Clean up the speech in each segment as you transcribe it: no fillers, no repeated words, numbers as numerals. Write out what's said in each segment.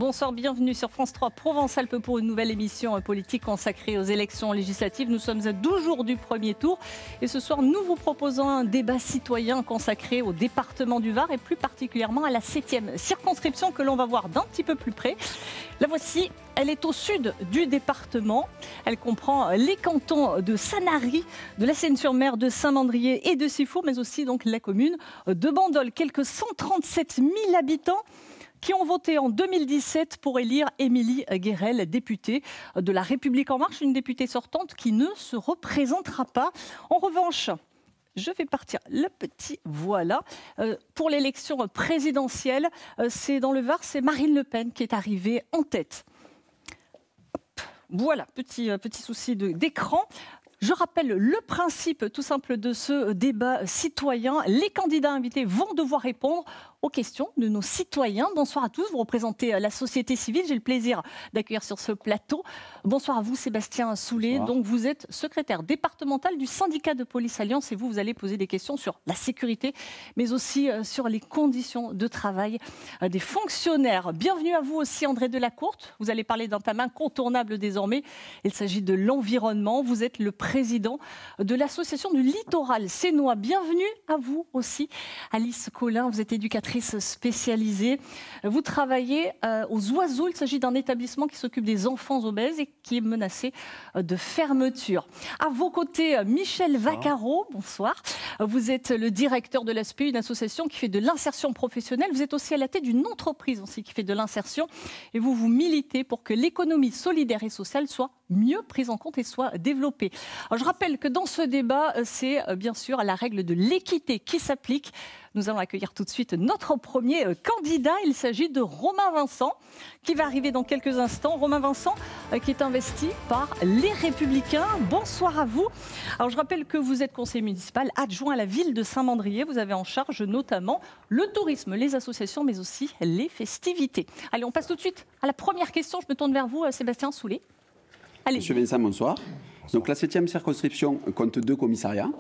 Bonsoir, bienvenue sur France 3 Provence-Alpes pour une nouvelle émission politique consacrée aux élections législatives. Nous sommes à 12 jours du premier tour et ce soir nous vous proposons un débat citoyen consacré au département du Var et plus particulièrement à la 7e circonscription que l'on va voir d'un petit peu plus près. La voici, elle est au sud du département. Elle comprend les cantons de Sanary, de la Seine-sur-Mer, de Saint-Mandrier et de Sifour, mais aussi donc la commune de Bandol. Quelques 137 000 habitants qui ont voté en 2017 pour élire Émilie Guérel, députée de La République En Marche, une députée sortante qui ne se représentera pas. En revanche, je vais partir le petit voilà. Pour l'élection présidentielle, c'est dans le Var, c'est Marine Le Pen qui est arrivée en tête. Hop, voilà, petit souci d'écran. Je rappelle le principe tout simple de ce débat citoyen. Les candidats invités vont devoir répondre aux questions de nos citoyens. Bonsoir à tous, vous représentez la société civile. J'ai le plaisir d'accueillir sur ce plateau. Bonsoir à vous Sébastien Soulet. Bonsoir. Donc vous êtes secrétaire départemental du syndicat de police Alliance et vous allez poser des questions sur la sécurité, mais aussi sur les conditions de travail des fonctionnaires. Bienvenue à vous aussi André Delacourte. Vous allez parler d'un thème incontournable désormais. Il s'agit de l'environnement. Vous êtes le président de l'association du littoral sénois. Bienvenue à vous aussi Alice Collin. Vous êtes éducatrice spécialisée. Vous travaillez aux Oiseaux. Il s'agit d'un établissement qui s'occupe des enfants obèses et qui est menacé de fermeture. À vos côtés, Michel Vaccaro. Bonsoir. Vous êtes le directeur de l'ASPE, une association qui fait de l'insertion professionnelle. Vous êtes aussi à la tête d'une entreprise aussi qui fait de l'insertion. Et vous militez pour que l'économie solidaire et sociale soit mieux prise en compte et soit développée. Alors, je rappelle que dans ce débat, c'est bien sûr la règle de l'équité qui s'applique. Nous allons accueillir tout de suite notre premier candidat. Il s'agit de Romain Vincent, qui va arriver dans quelques instants. Romain Vincent, qui est investi par Les Républicains. Bonsoir à vous. Alors, je rappelle que vous êtes conseiller municipal adjoint à la ville de Saint-Mandrier. Vous avez en charge notamment le tourisme, les associations, mais aussi les festivités. Allez, on passe tout de suite à la première question. Je me tourne vers vous, Sébastien Soulet. Allez. Monsieur Vincent, bonsoir. Donc la 7e circonscription compte 2 commissariats.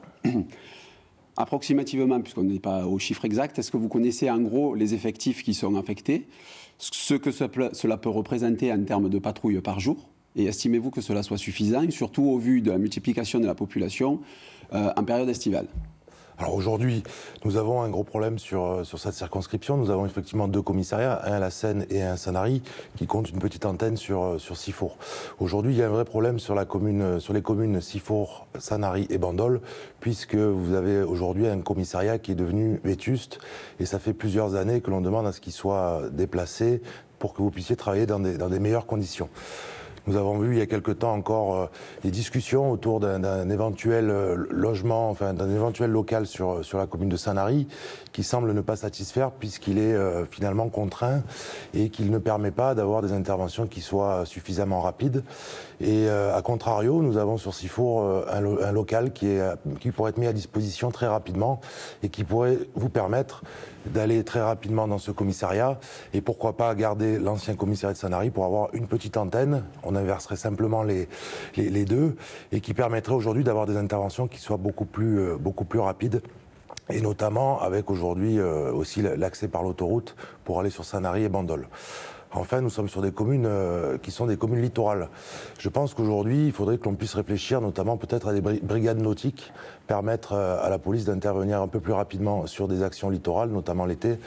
Approximativement, puisqu'on n'est pas au chiffre exact, est-ce que vous connaissez en gros les effectifs qui sont affectés, ce que cela peut représenter en termes de patrouilles par jour? Et estimez-vous que cela soit suffisant, surtout au vu de la multiplication de la population en période estivale? Alors aujourd'hui, nous avons un gros problème sur cette circonscription. Nous avons effectivement 2 commissariats, un à la Seine et un à Sanary, qui comptent une petite antenne sur Sifour. Aujourd'hui, il y a un vrai problème sur les communes Sifour, Sanary et Bandol, puisque vous avez aujourd'hui un commissariat qui est devenu vétuste, et ça fait plusieurs années que l'on demande à ce qu'il soit déplacé pour que vous puissiez travailler dans des meilleures conditions. Nous avons vu il y a quelque temps encore des discussions autour d'un éventuel logement, enfin d'un éventuel local sur la commune de Sanary, qui semble ne pas satisfaire puisqu'il est finalement contraint et qu'il ne permet pas d'avoir des interventions qui soient suffisamment rapides. Et à contrario, nous avons sur Sifour un local qui pourrait être mis à disposition très rapidement et qui pourrait vous permettre d'aller très rapidement dans ce commissariat et pourquoi pas garder l'ancien commissariat de Sanary pour avoir une petite antenne. On inverserait simplement les deux et qui permettrait aujourd'hui d'avoir des interventions qui soient beaucoup plus rapides. Et notamment avec aujourd'hui aussi l'accès par l'autoroute pour aller sur Sanary et Bandol. Enfin, nous sommes sur des communes qui sont des communes littorales. Je pense qu'aujourd'hui, il faudrait que l'on puisse réfléchir notamment peut-être à des brigades nautiques, permettre à la police d'intervenir un peu plus rapidement sur des actions littorales, notamment l'été.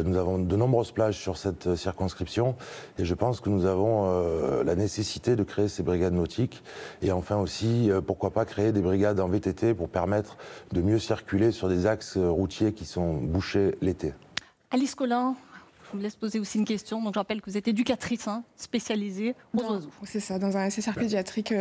Nous avons de nombreuses plages sur cette circonscription et je pense que nous avons la nécessité de créer ces brigades nautiques et enfin aussi, pourquoi pas créer des brigades en VTT pour permettre de mieux circuler sur des axes routiers qui sont bouchés l'été. Alice Collin. Je vous laisse poser aussi une question. Donc, je rappelle que vous êtes éducatrice spécialisée aux oiseaux. C'est ça, dans un SSR pédiatrique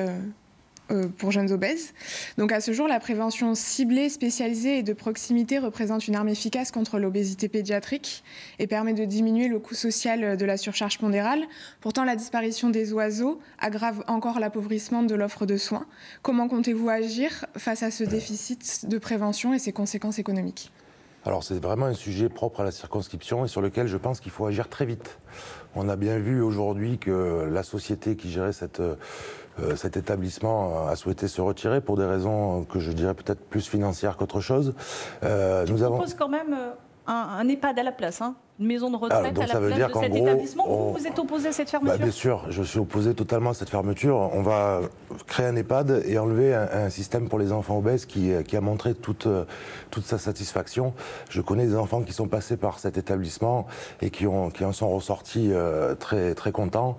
pour jeunes obèses. Donc, à ce jour, la prévention ciblée, spécialisée et de proximité représente une arme efficace contre l'obésité pédiatrique et permet de diminuer le coût social de la surcharge pondérale. Pourtant, la disparition des oiseaux aggrave encore l'appauvrissement de l'offre de soins. Comment comptez-vous agir face à ce déficit de prévention et ses conséquences économiques ? Alors c'est vraiment un sujet propre à la circonscription et sur lequel je pense qu'il faut agir très vite. On a bien vu aujourd'hui que la société qui gérait cet établissement a souhaité se retirer pour des raisons que je dirais peut-être plus financières qu'autre chose. Je propose quand même un EHPAD à la place, hein, une maison de retraite à la place de cet établissement. Vous êtes opposé à cette fermeture? Bien sûr, je suis opposé totalement à cette fermeture. On va créer un EHPAD et enlever un système pour les enfants obèses qui a montré toute sa satisfaction. Je connais des enfants qui sont passés par cet établissement et qui en sont ressortis très, très contents.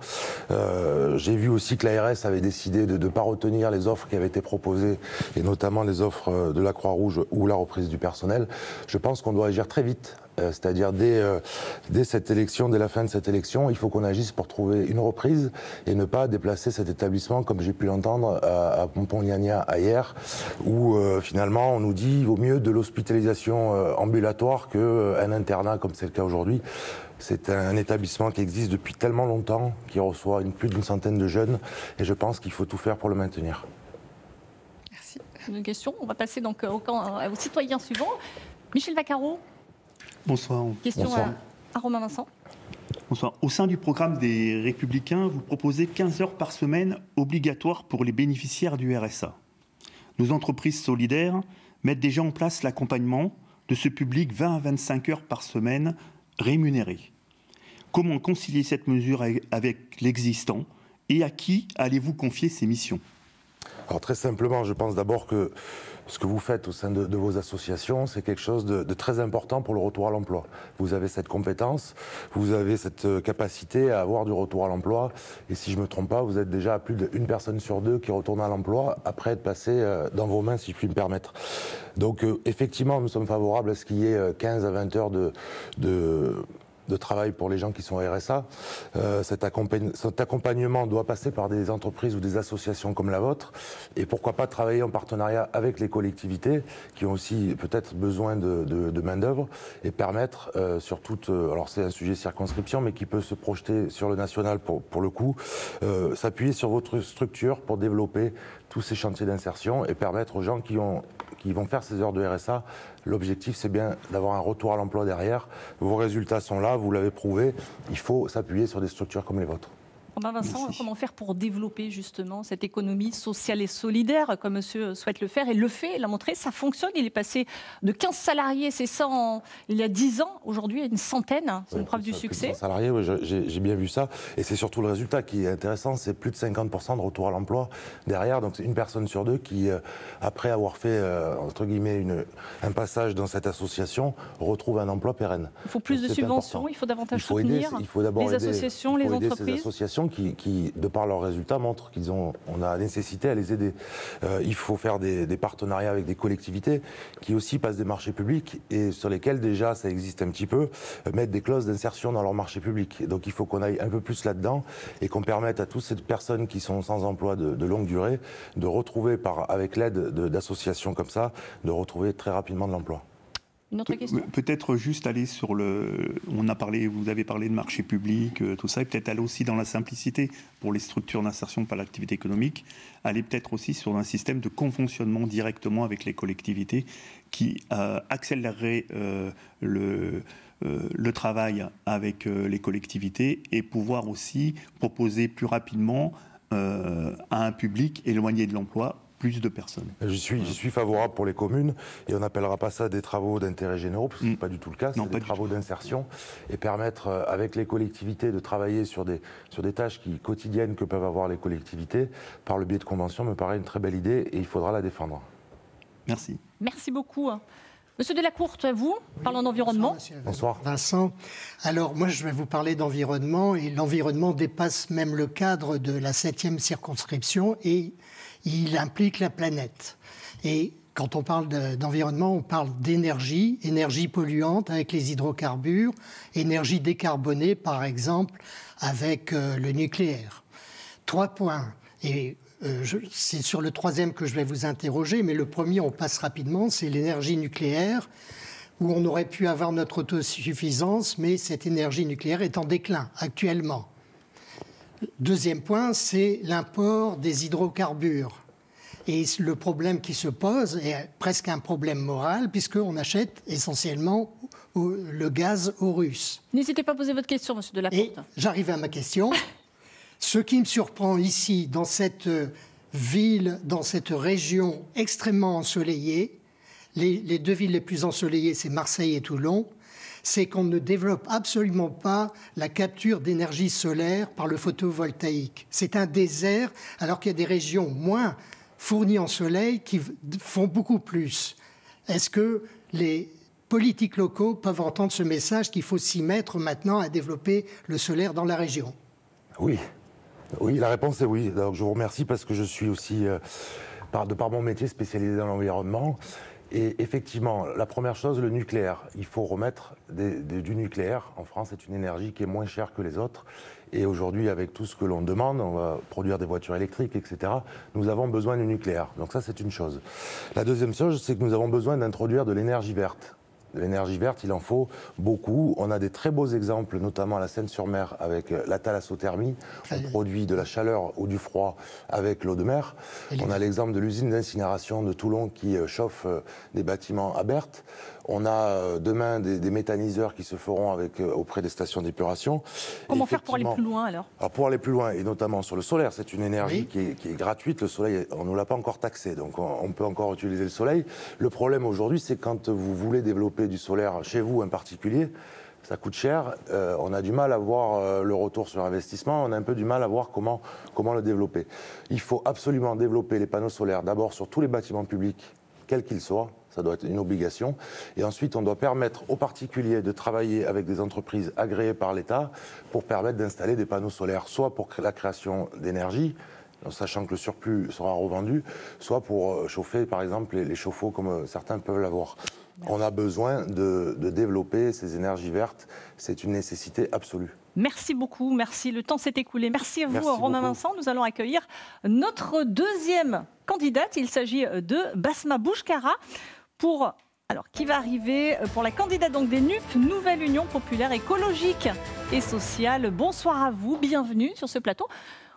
J'ai vu aussi que l'ARS avait décidé de ne pas retenir les offres qui avaient été proposées, et notamment les offres de la Croix-Rouge ou la reprise du personnel. Je pense qu'on doit agir très vite. C'est-à-dire dès cette élection, dès la fin de cette élection, il faut qu'on agisse pour trouver une reprise et ne pas déplacer cet établissement, comme j'ai pu l'entendre à Pompon-Gnagna hier, où finalement on nous dit qu'il vaut mieux de l'hospitalisation ambulatoire qu'un internat, comme c'est le cas aujourd'hui. C'est un établissement qui existe depuis tellement longtemps, qui reçoit plus d'une centaine de jeunes, et je pense qu'il faut tout faire pour le maintenir. Merci. Une question. On va passer donc au citoyen suivant. Michel Vaccaro. Bonsoir. Question à Romain Vincent. Bonsoir. Au sein du programme des Républicains, vous proposez 15 heures par semaine obligatoires pour les bénéficiaires du RSA. Nos entreprises solidaires mettent déjà en place l'accompagnement de ce public 20 à 25 heures par semaine rémunérées. Comment concilier cette mesure avec l'existant et à qui allez-vous confier ces missions? Alors très simplement, je pense d'abord que ce que vous faites au sein de vos associations, c'est quelque chose de très important pour le retour à l'emploi. Vous avez cette compétence, vous avez cette capacité à avoir du retour à l'emploi, et si je ne me trompe pas, vous êtes déjà à plus d'une personne sur deux qui retourne à l'emploi après être passé dans vos mains, si je puis me permettre. Donc effectivement, nous sommes favorables à ce qu'il y ait 15 à 20 heures de travail pour les gens qui sont RSA. Cet accompagnement doit passer par des entreprises ou des associations comme la vôtre, et pourquoi pas travailler en partenariat avec les collectivités qui ont aussi peut-être besoin de main-d'œuvre, et permettre sur toute, alors c'est un sujet circonscription, mais qui peut se projeter sur le national pour le coup, s'appuyer sur votre structure pour développer tous ces chantiers d'insertion et permettre aux gens qui vont faire ces heures de RSA. L'objectif, c'est bien d'avoir un retour à l'emploi derrière. Vos résultats sont là, vous l'avez prouvé. Il faut s'appuyer sur des structures comme les vôtres. Romain Vincent, comment faire pour développer justement cette économie sociale et solidaire, comme monsieur souhaite le faire, et le fait, il l'a montré, ça fonctionne. Il est passé de 15 salariés, c'est ça, il y a 10 ans, aujourd'hui il y a une centaine, c'est une preuve du succès. 100 salariés, oui, j'ai bien vu ça, et c'est surtout le résultat qui est intéressant, c'est plus de 50% de retour à l'emploi derrière, donc c'est une personne sur deux qui, après avoir fait, entre guillemets, un passage dans cette association, retrouve un emploi pérenne. Il faut plus de subventions, important. Il faut davantage soutenir les associations, les entreprises. Qui, de par leurs résultats, montrent on a nécessité à les aider. Il faut faire des partenariats avec des collectivités qui aussi passent des marchés publics et sur lesquels déjà ça existe un petit peu, mettre des clauses d'insertion dans leurs marchés publics. Et donc il faut qu'on aille un peu plus là-dedans et qu'on permette à toutes ces personnes qui sont sans emploi de longue durée de retrouver, avec l'aide d'associations comme ça, de retrouver très rapidement de l'emploi. Une autre question ? Peut-être juste aller sur vous avez parlé de marché public, tout ça, et peut-être aller aussi dans la simplicité pour les structures d'insertion par l'activité économique, aller peut-être aussi sur un système de conventionnement directement avec les collectivités qui accélérerait le travail avec les collectivités et pouvoir aussi proposer plus rapidement à un public éloigné de l'emploi plus de personnes. Je suis favorable pour les communes, et on n'appellera pas ça des travaux d'intérêt généraux, parce que ce n'est pas du tout le cas, c'est des travaux d'insertion, et permettre avec les collectivités de travailler sur des tâches quotidiennes que peuvent avoir les collectivités, par le biais de conventions, me paraît une très belle idée, et il faudra la défendre. Merci. Merci beaucoup. Monsieur Delacourte, à vous, parlons d'environnement. Bonsoir. Vincent. Alors, moi, je vais vous parler d'environnement, et l'environnement dépasse même le cadre de la 7e circonscription, et il implique la planète. Et quand on parle d'environnement, on parle d'énergie, énergie polluante avec les hydrocarbures, énergie décarbonée, par exemple, avec le nucléaire. 3 points. Et c'est sur le 3e que je vais vous interroger, mais le premier, on passe rapidement, c'est l'énergie nucléaire, où on aurait pu avoir notre autosuffisance, mais cette énergie nucléaire est en déclin actuellement. 2e point, c'est l'import des hydrocarbures. Et le problème qui se pose est presque un problème moral, puisqu'on achète essentiellement le gaz aux Russes. N'hésitez pas à poser votre question, monsieur Delacourte. Et j'arrive à ma question. Ce qui me surprend ici, dans cette ville, dans cette région extrêmement ensoleillée, les 2 villes les plus ensoleillées, c'est Marseille et Toulon, c'est qu'on ne développe absolument pas la capture d'énergie solaire par le photovoltaïque. C'est un désert, alors qu'il y a des régions moins fournies en soleil qui font beaucoup plus. Est-ce que les politiques locaux peuvent entendre ce message qu'il faut s'y mettre maintenant à développer le solaire dans la région? Oui. Oui, la réponse est oui. Donc, je vous remercie parce que je suis aussi, de par mon métier, spécialisé dans l'environnement. Et effectivement, la première chose, le nucléaire. Il faut remettre du nucléaire. En France, c'est une énergie qui est moins chère que les autres. Et aujourd'hui, avec tout ce que l'on demande, on va produire des voitures électriques, etc., nous avons besoin du nucléaire. Donc ça, c'est une chose. La deuxième chose, c'est que nous avons besoin d'introduire de l'énergie verte. De l'énergie verte, il en faut beaucoup. On a des très beaux exemples, notamment à la Seine-sur-Mer, avec la thalassothermie. On produit de la chaleur ou du froid avec l'eau de mer. On a l'exemple de l'usine d'incinération de Toulon qui chauffe des bâtiments à Berthe. On a demain des méthaniseurs qui se feront auprès des stations d'épuration. Comment faire pour aller plus loin alors? Pour aller plus loin, et notamment sur le solaire, c'est une énergie qui est gratuite. Le soleil, on ne nous l'a pas encore taxé, donc on peut encore utiliser le soleil. Le problème aujourd'hui, c'est quand vous voulez développer du solaire chez vous en particulier, ça coûte cher, on a du mal à voir le retour sur investissement, on a un peu du mal à voir comment le développer. Il faut absolument développer les panneaux solaires, d'abord sur tous les bâtiments publics, quels qu'ils soient. Ça doit être une obligation. Et ensuite, on doit permettre aux particuliers de travailler avec des entreprises agréées par l'État pour permettre d'installer des panneaux solaires, soit pour la création d'énergie, sachant que le surplus sera revendu, soit pour chauffer, par exemple, les chauffe-eau comme certains peuvent l'avoir. On a besoin de développer ces énergies vertes. C'est une nécessité absolue. Merci beaucoup, merci. Le temps s'est écoulé. Merci à vous, Romain Vincent. Nous allons accueillir notre deuxième candidate. Il s'agit de Basma Bouchkara. Qui va arriver pour la candidate donc des NUP, Nouvelle Union Populaire Écologique et Sociale. Bonsoir à vous, bienvenue sur ce plateau.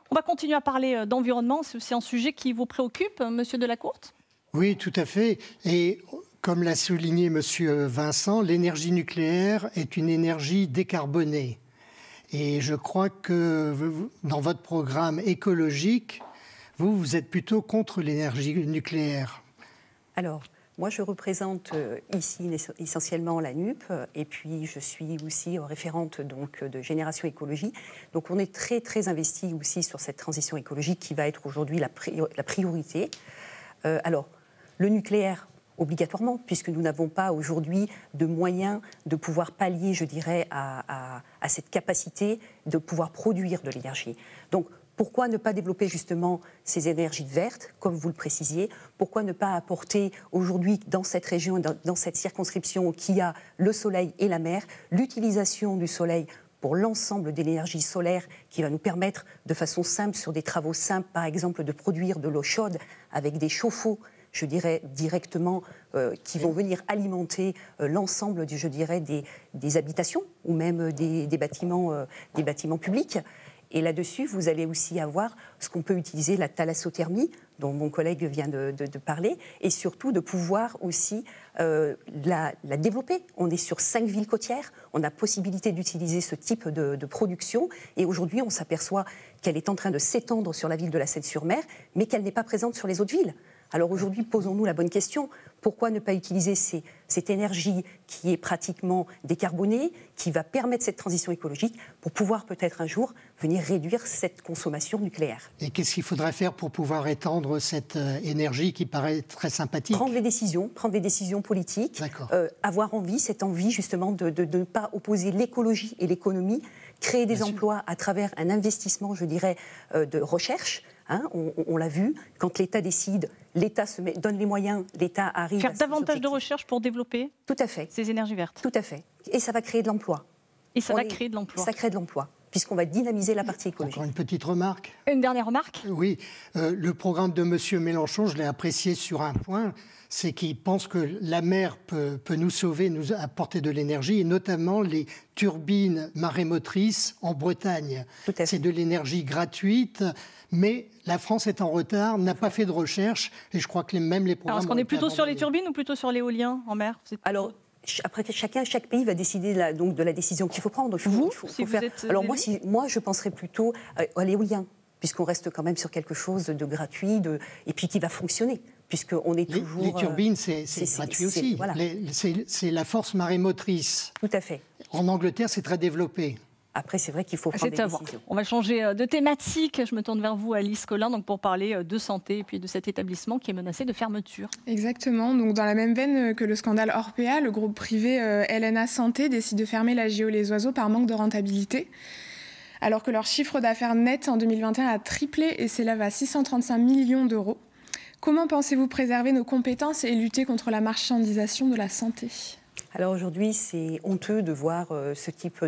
On va continuer à parler d'environnement, c'est aussi un sujet qui vous préoccupe, monsieur Delacourte? Oui, tout à fait. Et comme l'a souligné monsieur Vincent, l'énergie nucléaire est une énergie décarbonée. Et je crois que dans votre programme écologique, vous êtes plutôt contre l'énergie nucléaire. Alors, moi, je représente ici essentiellement la NUP et puis je suis aussi référente donc, de Génération Écologie. Donc on est très, très investis aussi sur cette transition écologique qui va être aujourd'hui la priorité. Alors, le nucléaire, obligatoirement, puisque nous n'avons pas aujourd'hui de moyens de pouvoir pallier, je dirais, à cette capacité de pouvoir produire de l'énergie. Donc, pourquoi ne pas développer justement ces énergies vertes, comme vous le précisiez? Pourquoi ne pas apporter aujourd'hui dans cette région, dans cette circonscription qui a le soleil et la mer, l'utilisation du soleil pour l'ensemble de l'énergie solaire qui va nous permettre de façon simple, sur des travaux simples, par exemple, de produire de l'eau chaude avec des chauffe-eau, je dirais, directement, qui vont venir alimenter l'ensemble, je dirais, des habitations ou même des bâtiments publics. Et là-dessus, vous allez aussi avoir ce qu'on peut utiliser, la thalassothermie, dont mon collègue vient de parler, et surtout de pouvoir aussi la développer. On est sur 5 villes côtières, on a possibilité d'utiliser ce type de production, et aujourd'hui, on s'aperçoit qu'elle est en train de s'étendre sur la ville de la Seine-sur-Mer, mais qu'elle n'est pas présente sur les autres villes. Alors aujourd'hui, posons-nous la bonne question. Pourquoi ne pas utiliser cette énergie qui est pratiquement décarbonée, qui va permettre cette transition écologique pour pouvoir peut-être un jour venir réduire cette consommation nucléaire? Et qu'est-ce qu'il faudrait faire pour pouvoir étendre cette énergie qui paraît très sympathique? Prendre des décisions politiques, avoir cette envie justement de ne pas opposer l'écologie et l'économie, créer des emplois à travers un investissement, je dirais, de recherche. Hein, on l'a vu, quand l'État décide, l'État donne les moyens, l'État arrive à faire davantage de recherche pour développer ces énergies vertes. Tout à fait. Et ça va créer de l'emploi. Ça crée de l'emploi, puisqu'on va dynamiser la partie écologique. Encore une petite remarque. Une dernière remarque? Oui, le programme de M. Mélenchon, je l'ai apprécié sur un point, c'est qu'il pense que la mer peut nous sauver, nous apporter de l'énergie, et notamment les turbines marémotrices en Bretagne. C'est de l'énergie gratuite, mais la France est en retard, n'a pas fait de recherche, et je crois que même les programmes... Alors, est-ce qu'on est plutôt sur les turbines ou plutôt sur l'éolien en mer? Alors, après, chaque pays va décider donc, de la décision qu'il faut prendre. Alors moi, je penserais plutôt à l'éolien, puisqu'on reste quand même sur quelque chose de gratuit et puis qui va fonctionner. puisqu'on est toujours... Les turbines, c'est gratuit aussi. Voilà. C'est la force marémotrice. Tout à fait. En Angleterre, c'est très développé. Après, c'est vrai qu'il faut prendre des décisions. On va changer de thématique. Je me tourne vers vous, Alice Collin, donc pour parler de santé et puis de cet établissement qui est menacé de fermeture. Exactement. Donc, dans la même veine que le scandale Orpea, le groupe privé LNA Santé décide de fermer la JO Les Oiseaux par manque de rentabilité. Alors que leur chiffre d'affaires net en 2021 a triplé et s'élève à 635 millions d'euros. Comment pensez-vous préserver nos compétences et lutter contre la marchandisation de la santé ? Alors aujourd'hui, c'est honteux de voir ce type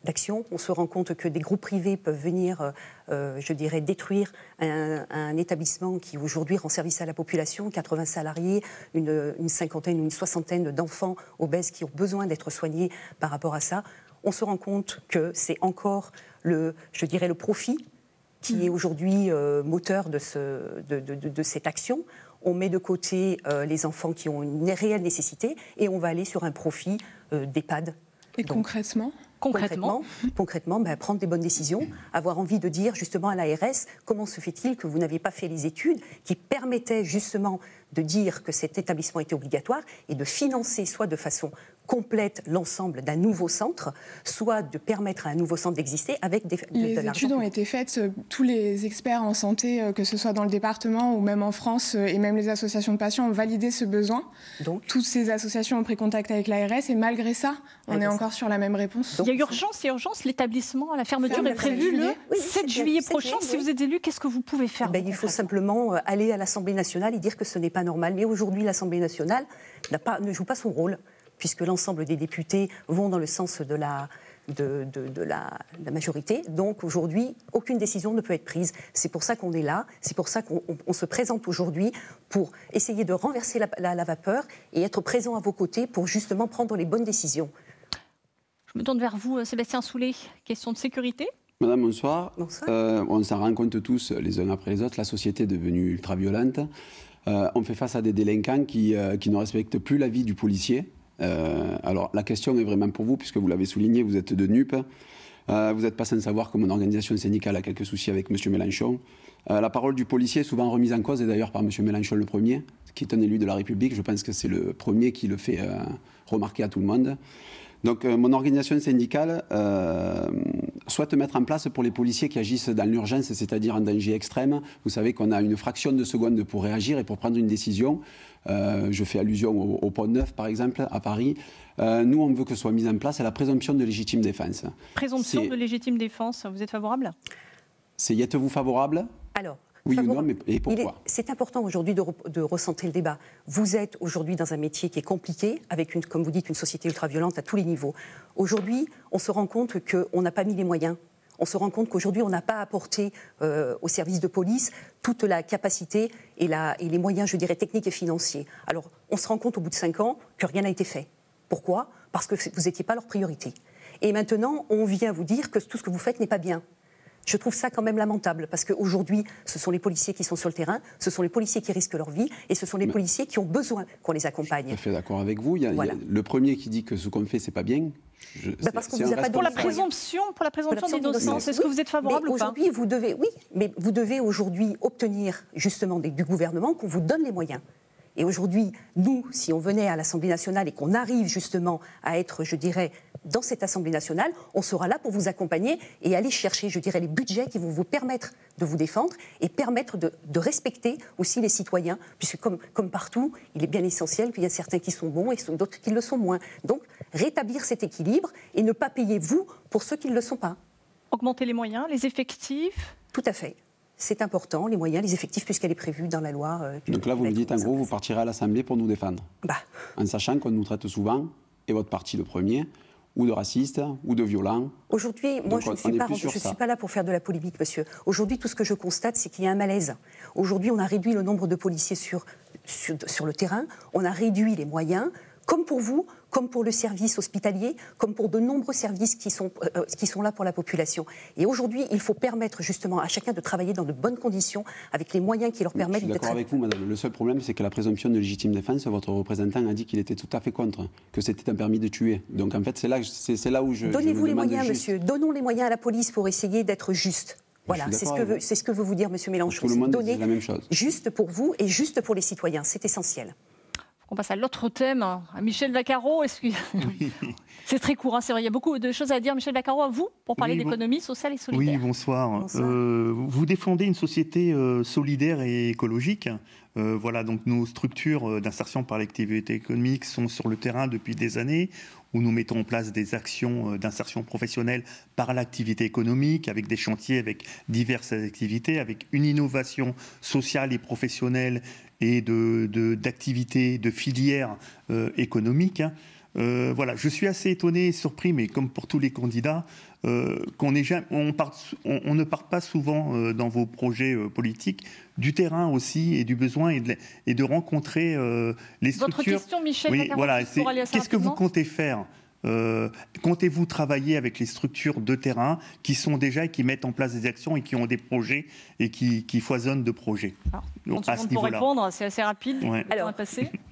d'action. On se rend compte que des groupes privés peuvent venir, je dirais, détruire un établissement qui aujourd'hui rend service à la population, 80 salariés, une cinquantaine, une soixantaine d'enfants obèses qui ont besoin d'être soignés par rapport à ça. On se rend compte que c'est encore le profit qui est aujourd'hui moteur de cette action. On met de côté les enfants qui ont une réelle nécessité et on va aller sur un profit d'EHPAD. Et donc, concrètement, prendre des bonnes décisions, avoir envie de dire justement à l'ARS comment se fait-il que vous n'avez pas fait les études qui permettaient justement de dire que cet établissement était obligatoire et de financer soit de façon complète l'ensemble d'un nouveau centre, soit de permettre à un nouveau centre d'exister avec de l'argent. Les études ont été faites, tous les experts en santé, que ce soit dans le département ou même en France, et même les associations de patients ont validé ce besoin. Donc, toutes ces associations ont pris contact avec l'ARS et malgré ça, on est encore sur la même réponse. Donc, il y a urgence, l'établissement, la fermeture est prévue le 7 juillet prochain. Si vous êtes élu, qu'est-ce que vous pouvez faire ? Il faut simplement aller à l'Assemblée nationale et dire que ce n'est pas normal. Mais aujourd'hui, l'Assemblée nationale ne joue pas son rôle, puisque l'ensemble des députés vont dans le sens de la majorité. Donc aujourd'hui, aucune décision ne peut être prise. C'est pour ça qu'on est là, c'est pour ça qu'on se présente aujourd'hui pour essayer de renverser la vapeur et être présent à vos côtés pour justement prendre les bonnes décisions. Je me tourne vers vous, Sébastien Soulet. Question de sécurité ? Madame, bonsoir. Bonsoir. On s'en rend compte tous, les uns après les autres, la société est devenue ultra-violente. On fait face à des délinquants qui ne respectent plus la vie du policier. Alors la question est vraiment pour vous, puisque vous l'avez souligné, vous êtes de NUP. Vous n'êtes pas sans savoir que mon organisation syndicale a quelques soucis avec M. Mélenchon. La parole du policier est souvent remise en cause, et d'ailleurs par M. Mélenchon le premier, qui est un élu de la République. Je pense que c'est le premier qui le fait remarquer à tout le monde. Donc mon organisation syndicale souhaite mettre en place pour les policiers qui agissent dans l'urgence, c'est-à-dire en danger extrême. Vous savez qu'on a une fraction de seconde pour réagir et pour prendre une décision. Je fais allusion au Pont Neuf, par exemple, à Paris. Nous, on veut que soit mise en place la présomption de légitime défense. Présomption de légitime défense, vous êtes favorable ? Y êtes-vous favorable ? Alors, oui ou non, mais et pourquoi ? C'est important aujourd'hui de recentrer le débat. Vous êtes aujourd'hui dans un métier qui est compliqué, avec, comme vous dites, une société ultra-violente à tous les niveaux. Aujourd'hui, on se rend compte qu'on n'a pas mis les moyens. On se rend compte qu'aujourd'hui, on n'a pas apporté aux services de police toute la capacité et les moyens, je dirais, techniques et financiers. Alors, on se rend compte au bout de 5 ans que rien n'a été fait. Pourquoi ? Parce que vous n'étiez pas leur priorité. Et maintenant, on vient vous dire que tout ce que vous faites n'est pas bien. Je trouve ça quand même lamentable, parce qu'aujourd'hui, ce sont les policiers qui sont sur le terrain, ce sont les policiers qui risquent leur vie, et ce sont les policiers qui ont besoin qu'on les accompagne. Je suis tout à fait d'accord avec vous. Il y a le premier qui dit que ce qu'on fait, c'est pas bien. Parce qu'on vous a pas pour la présomption d'innocence, est-ce que vous êtes favorable ou pas ? Aujourd'hui, vous devez aujourd'hui obtenir justement du gouvernement qu'on vous donne les moyens. Et aujourd'hui, nous, si on venait à l'Assemblée nationale et qu'on arrive justement à être, je dirais, dans cette Assemblée nationale, on sera là pour vous accompagner et aller chercher, je dirais, les budgets qui vont vous permettre de vous défendre et permettre de respecter aussi les citoyens, puisque comme partout, il est bien essentiel qu'il y a certains qui sont bons et d'autres qui le sont moins. Donc, rétablir cet équilibre et ne pas payer vous pour ceux qui ne le sont pas. Augmenter les moyens, les effectifs ? Tout à fait. C'est important, les moyens, les effectifs, puisqu'elle est prévue dans la loi. Donc là, vous me dites, en gros, vous partirez à l'Assemblée pour nous défendre. En sachant qu'on nous traite souvent, et votre parti le premier, ou de racistes, ou de violents. Aujourd'hui, moi, je ne suis pas là pour faire de la polémique, monsieur. Aujourd'hui, tout ce que je constate, c'est qu'il y a un malaise. Aujourd'hui, on a réduit le nombre de policiers sur le terrain, on a réduit les moyens, comme pour vous, comme pour le service hospitalier, comme pour de nombreux services qui sont là pour la population. Et aujourd'hui, il faut permettre justement à chacun de travailler dans de bonnes conditions, avec les moyens qui leur permettent d'être... Je suis d'accord avec vous, madame. Le seul problème, c'est que la présomption de légitime défense, votre représentant a dit qu'il était tout à fait contre, que c'était un permis de tuer. Donc en fait, c'est là où je... Donnez-vous les moyens, juste. monsieur. Donnons les moyens à la police pour essayer d'être juste. Voilà, c'est ce que veut vous dire M. Mélenchon. Tout le monde donner dit la même chose. Juste pour vous et juste pour les citoyens. C'est essentiel. On passe à l'autre thème, à Michel Vaccaro. C'est très court, hein, c'est vrai, il y a beaucoup de choses à dire. Michel Vaccaro, à vous, pour parler d'économie sociale et solidaire. Oui, bonsoir. Vous défendez une société solidaire et écologique. Voilà, donc nos structures d'insertion par l'activité économique sont sur le terrain depuis des années, où nous mettons en place des actions d'insertion professionnelle par l'activité économique, avec des chantiers, avec diverses activités, avec une innovation sociale et professionnelle et d'activités, de filières économiques. Voilà, je suis assez étonné et surpris, mais comme pour tous les candidats, on ne part pas souvent dans vos projets politiques du terrain aussi et du besoin et de rencontrer les structures. Votre question, Michel Vaccaro, voilà, pour aller assez qu'est-ce que vous rapidement comptez faire comptez-vous travailler avec les structures de terrain qui sont déjà et qui mettent en place des actions et qui ont des projets et qui foisonnent de projets? Donc, pour répondre, c'est assez rapide. Ouais. Alors,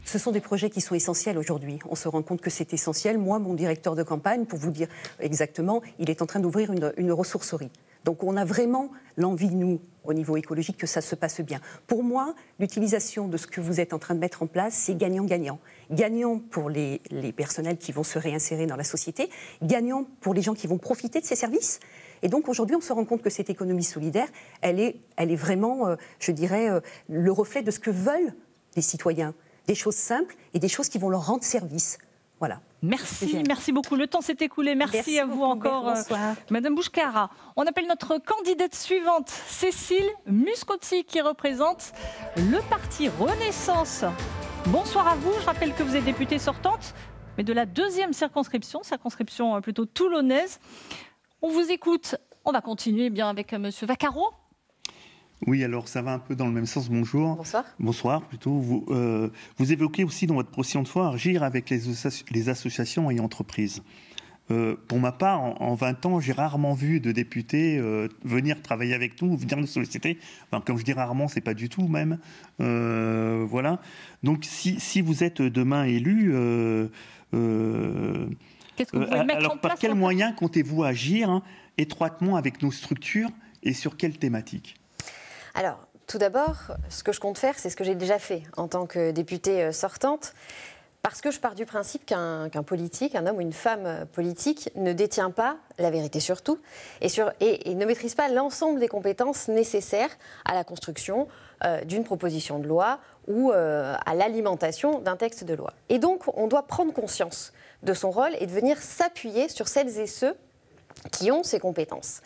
ce sont des projets qui sont essentiels aujourd'hui. On se rend compte que c'est essentiel. Moi, mon directeur de campagne, pour vous dire exactement, il est en train d'ouvrir une ressourcerie. Donc on a vraiment l'envie, nous, au niveau écologique, que ça se passe bien. Pour moi, l'utilisation de ce que vous êtes en train de mettre en place, c'est gagnant-gagnant. Gagnant pour les personnels qui vont se réinsérer dans la société, gagnant pour les gens qui vont profiter de ces services. Et donc aujourd'hui, on se rend compte que cette économie solidaire, elle est vraiment, je dirais, le reflet de ce que veulent les citoyens. Des choses simples et des choses qui vont leur rendre service. Voilà. Merci beaucoup. Le temps s'est écoulé. Merci à vous beaucoup, encore, Madame Bouchkara. On appelle notre candidate suivante, Cécile Muscotti, qui représente le parti Renaissance. Bonsoir à vous. Je rappelle que vous êtes députée sortante, mais de la 2e circonscription plutôt toulonnaise. On vous écoute. On va continuer bien avec Monsieur Vaccaro. Oui, alors ça va un peu dans le même sens. Bonjour. Bonsoir. Bonsoir, plutôt. Vous évoquez aussi dans votre position de foi agir avec les associations et entreprises. Pour ma part, en 20 ans, j'ai rarement vu de députés venir travailler avec nous, venir nous solliciter. Enfin, quand je dis rarement, c'est pas du tout même. Voilà. Donc, si vous êtes demain élu, qu'est-ce que vous pouvez mettre en place, par quels moyens comptez-vous agir étroitement avec nos structures et sur quelles thématiques ? Alors, tout d'abord, ce que je compte faire, c'est ce que j'ai déjà fait en tant que députée sortante, parce que je pars du principe qu'un politique, un homme ou une femme politique, ne détient pas la vérité sur tout et ne maîtrise pas l'ensemble des compétences nécessaires à la construction d'une proposition de loi ou à l'alimentation d'un texte de loi. Et donc, on doit prendre conscience de son rôle et de venir s'appuyer sur celles et ceux qui ont ces compétences.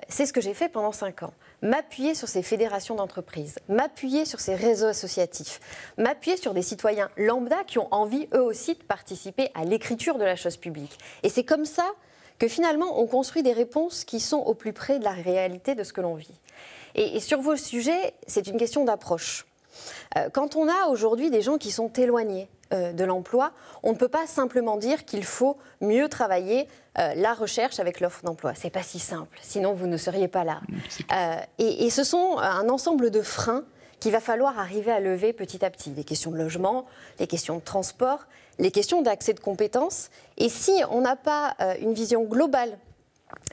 C'est ce que j'ai fait pendant 5 ans. M'appuyer sur ces fédérations d'entreprises, m'appuyer sur ces réseaux associatifs, m'appuyer sur des citoyens lambda qui ont envie, eux aussi, de participer à l'écriture de la chose publique. Et c'est comme ça que, finalement, on construit des réponses qui sont au plus près de la réalité de ce que l'on vit. Et sur vos sujets, c'est une question d'approche. Quand on a aujourd'hui des gens qui sont éloignés de l'emploi, on ne peut pas simplement dire qu'il faut mieux travailler la recherche avec l'offre d'emploi. C'est pas si simple, sinon vous ne seriez pas là. Et ce sont un ensemble de freins qu'il va falloir arriver à lever petit à petit. Les questions de logement, les questions de transport, les questions d'accès de compétences. Et si on n'a pas une vision globale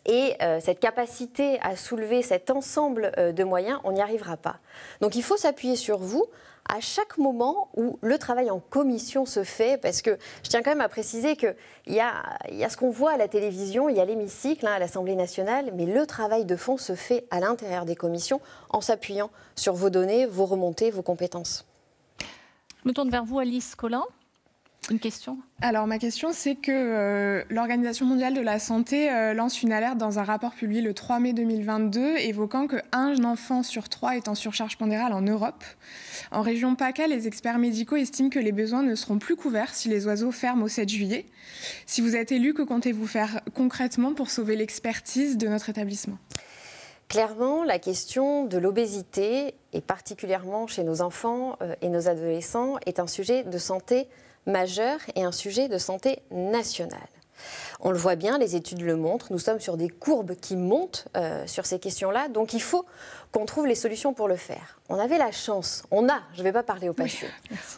et cette capacité à soulever cet ensemble de moyens, on n'y arrivera pas. Donc il faut s'appuyer sur vous à chaque moment où le travail en commission se fait, parce que je tiens quand même à préciser qu'il y a ce qu'on voit à la télévision, il y a l'hémicycle à l'Assemblée nationale, mais le travail de fond se fait à l'intérieur des commissions en s'appuyant sur vos données, vos remontées, vos compétences. Je me tourne vers vous, Alice Colin. Une question ? Alors ma question, c'est que l'Organisation mondiale de la santé lance une alerte dans un rapport publié le 3 mai 2022 évoquant qu'un enfant sur 3 est en surcharge pondérale en Europe. En région PACA, les experts médicaux estiment que les besoins ne seront plus couverts si les oiseaux ferment au 7 juillet. Si vous êtes élu, que comptez-vous faire concrètement pour sauver l'expertise de notre établissement ? Clairement, la question de l'obésité, et particulièrement chez nos enfants et nos adolescents, est un sujet de santé majeur et un sujet de santé nationale. On le voit bien, les études le montrent, nous sommes sur des courbes qui montent sur ces questions-là, donc il faut qu'on trouve les solutions pour le faire. On avait la chance, je ne vais pas parler au passé,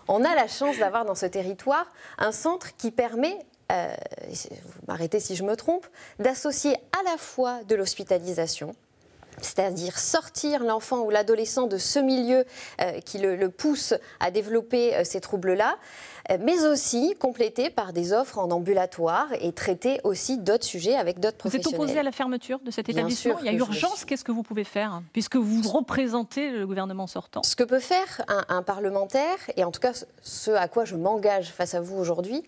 on a la chance d'avoir dans ce territoire un centre qui permet, vous m'arrêtez si je me trompe, d'associer à la fois de l'hospitalisation, c'est-à-dire sortir l'enfant ou l'adolescent de ce milieu qui le pousse à développer ces troubles-là, mais aussi compléter par des offres en ambulatoire et traiter aussi d'autres sujets avec d'autres professionnels. Vous êtes opposé à la fermeture de cet établissement? Il y a urgence, qu'est-ce que vous pouvez faire, puisque vous représentez le gouvernement sortant? Ce que peut faire un parlementaire, et en tout cas ce à quoi je m'engage face à vous aujourd'hui,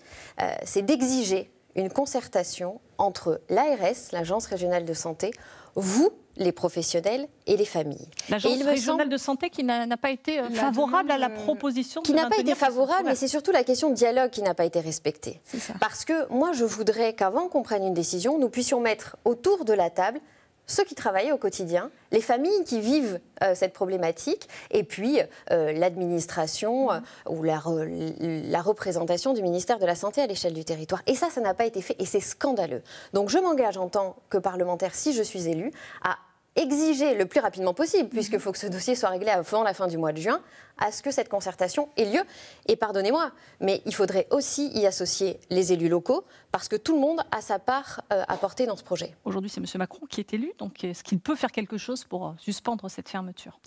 c'est d'exiger une concertation entre l'ARS, l'Agence régionale de santé, vous, les professionnels et les familles. L'Agence régionale de santé qui n'a pas été favorable à la proposition. Qui n'a pas été favorable, mais c'est surtout la question de dialogue qui n'a pas été respectée. Parce que moi, je voudrais qu'avant qu'on prenne une décision, nous puissions mettre autour de la table ceux qui travaillent au quotidien, les familles qui vivent cette problématique, et puis l'administration ou la représentation du ministère de la Santé à l'échelle du territoire. Et ça n'a pas été fait, et c'est scandaleux. Donc je m'engage en tant que parlementaire, si je suis élue, à exiger le plus rapidement possible, puisqu'il faut que ce dossier soit réglé avant la fin du mois de juin, à ce que cette concertation ait lieu. Et pardonnez-moi, mais il faudrait aussi y associer les élus locaux, parce que tout le monde a sa part à porter dans ce projet. Aujourd'hui, c'est M. Macron qui est élu, donc est-ce qu'il peut faire quelque chose pour suspendre cette fermeture ?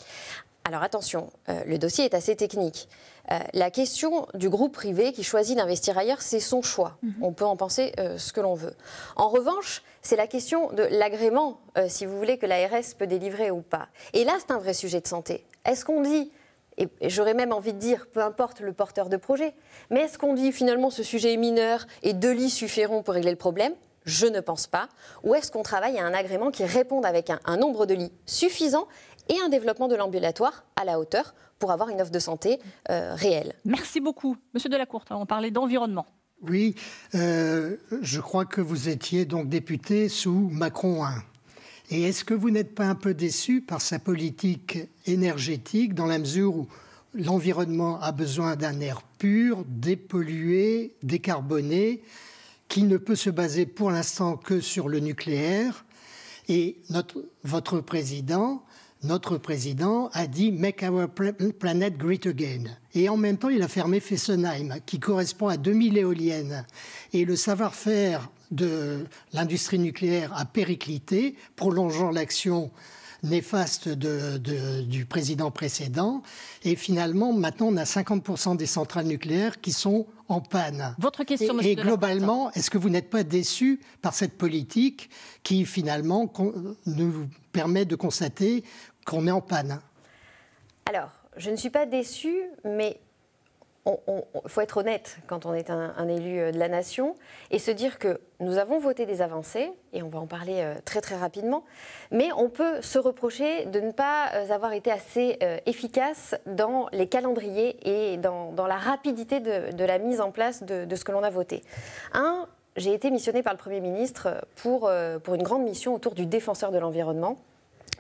Alors attention, le dossier est assez technique. La question du groupe privé qui choisit d'investir ailleurs, c'est son choix. On peut en penser ce que l'on veut. En revanche, c'est la question de l'agrément, si vous voulez, que l'ARS peut délivrer ou pas. Et là, c'est un vrai sujet de santé. Est-ce qu'on dit, et j'aurais même envie de dire, peu importe le porteur de projet, mais est-ce qu'on dit finalement ce sujet est mineur et 2 lits suffiront pour régler le problème ? Je ne pense pas. Ou est-ce qu'on travaille à un agrément qui réponde avec un nombre de lits suffisant et un développement de l'ambulatoire à la hauteur pour avoir une offre de santé réelle. Merci beaucoup. Monsieur Delacourte, on parlait d'environnement. Oui, je crois que vous étiez donc député sous Macron 1. Et est-ce que vous n'êtes pas un peu déçu par sa politique énergétique dans la mesure où l'environnement a besoin d'un air pur, dépollué, décarboné, qui ne peut se baser pour l'instant que sur le nucléaire. Et votre président a dit « Make our planet great again ». Et en même temps, il a fermé Fessenheim, qui correspond à 2000 éoliennes. Et le savoir-faire de l'industrie nucléaire a périclité, prolongeant l'action néfaste du président précédent. Et finalement, maintenant, on a 50% des centrales nucléaires qui sont en panne. Votre question, monsieur Delacourte. Globalement, est-ce que vous n'êtes pas déçu par cette politique qui, finalement, nous permet de constater qu'on est en panne? Alors, je ne suis pas déçue, mais il faut être honnête quand on est un élu de la nation et se dire que nous avons voté des avancées, et on va en parler très très rapidement, mais on peut se reprocher de ne pas avoir été assez efficace dans les calendriers et dans la rapidité de la mise en place de ce que l'on a voté. J'ai été missionnée par le Premier ministre pour une grande mission autour du défenseur de l'environnement,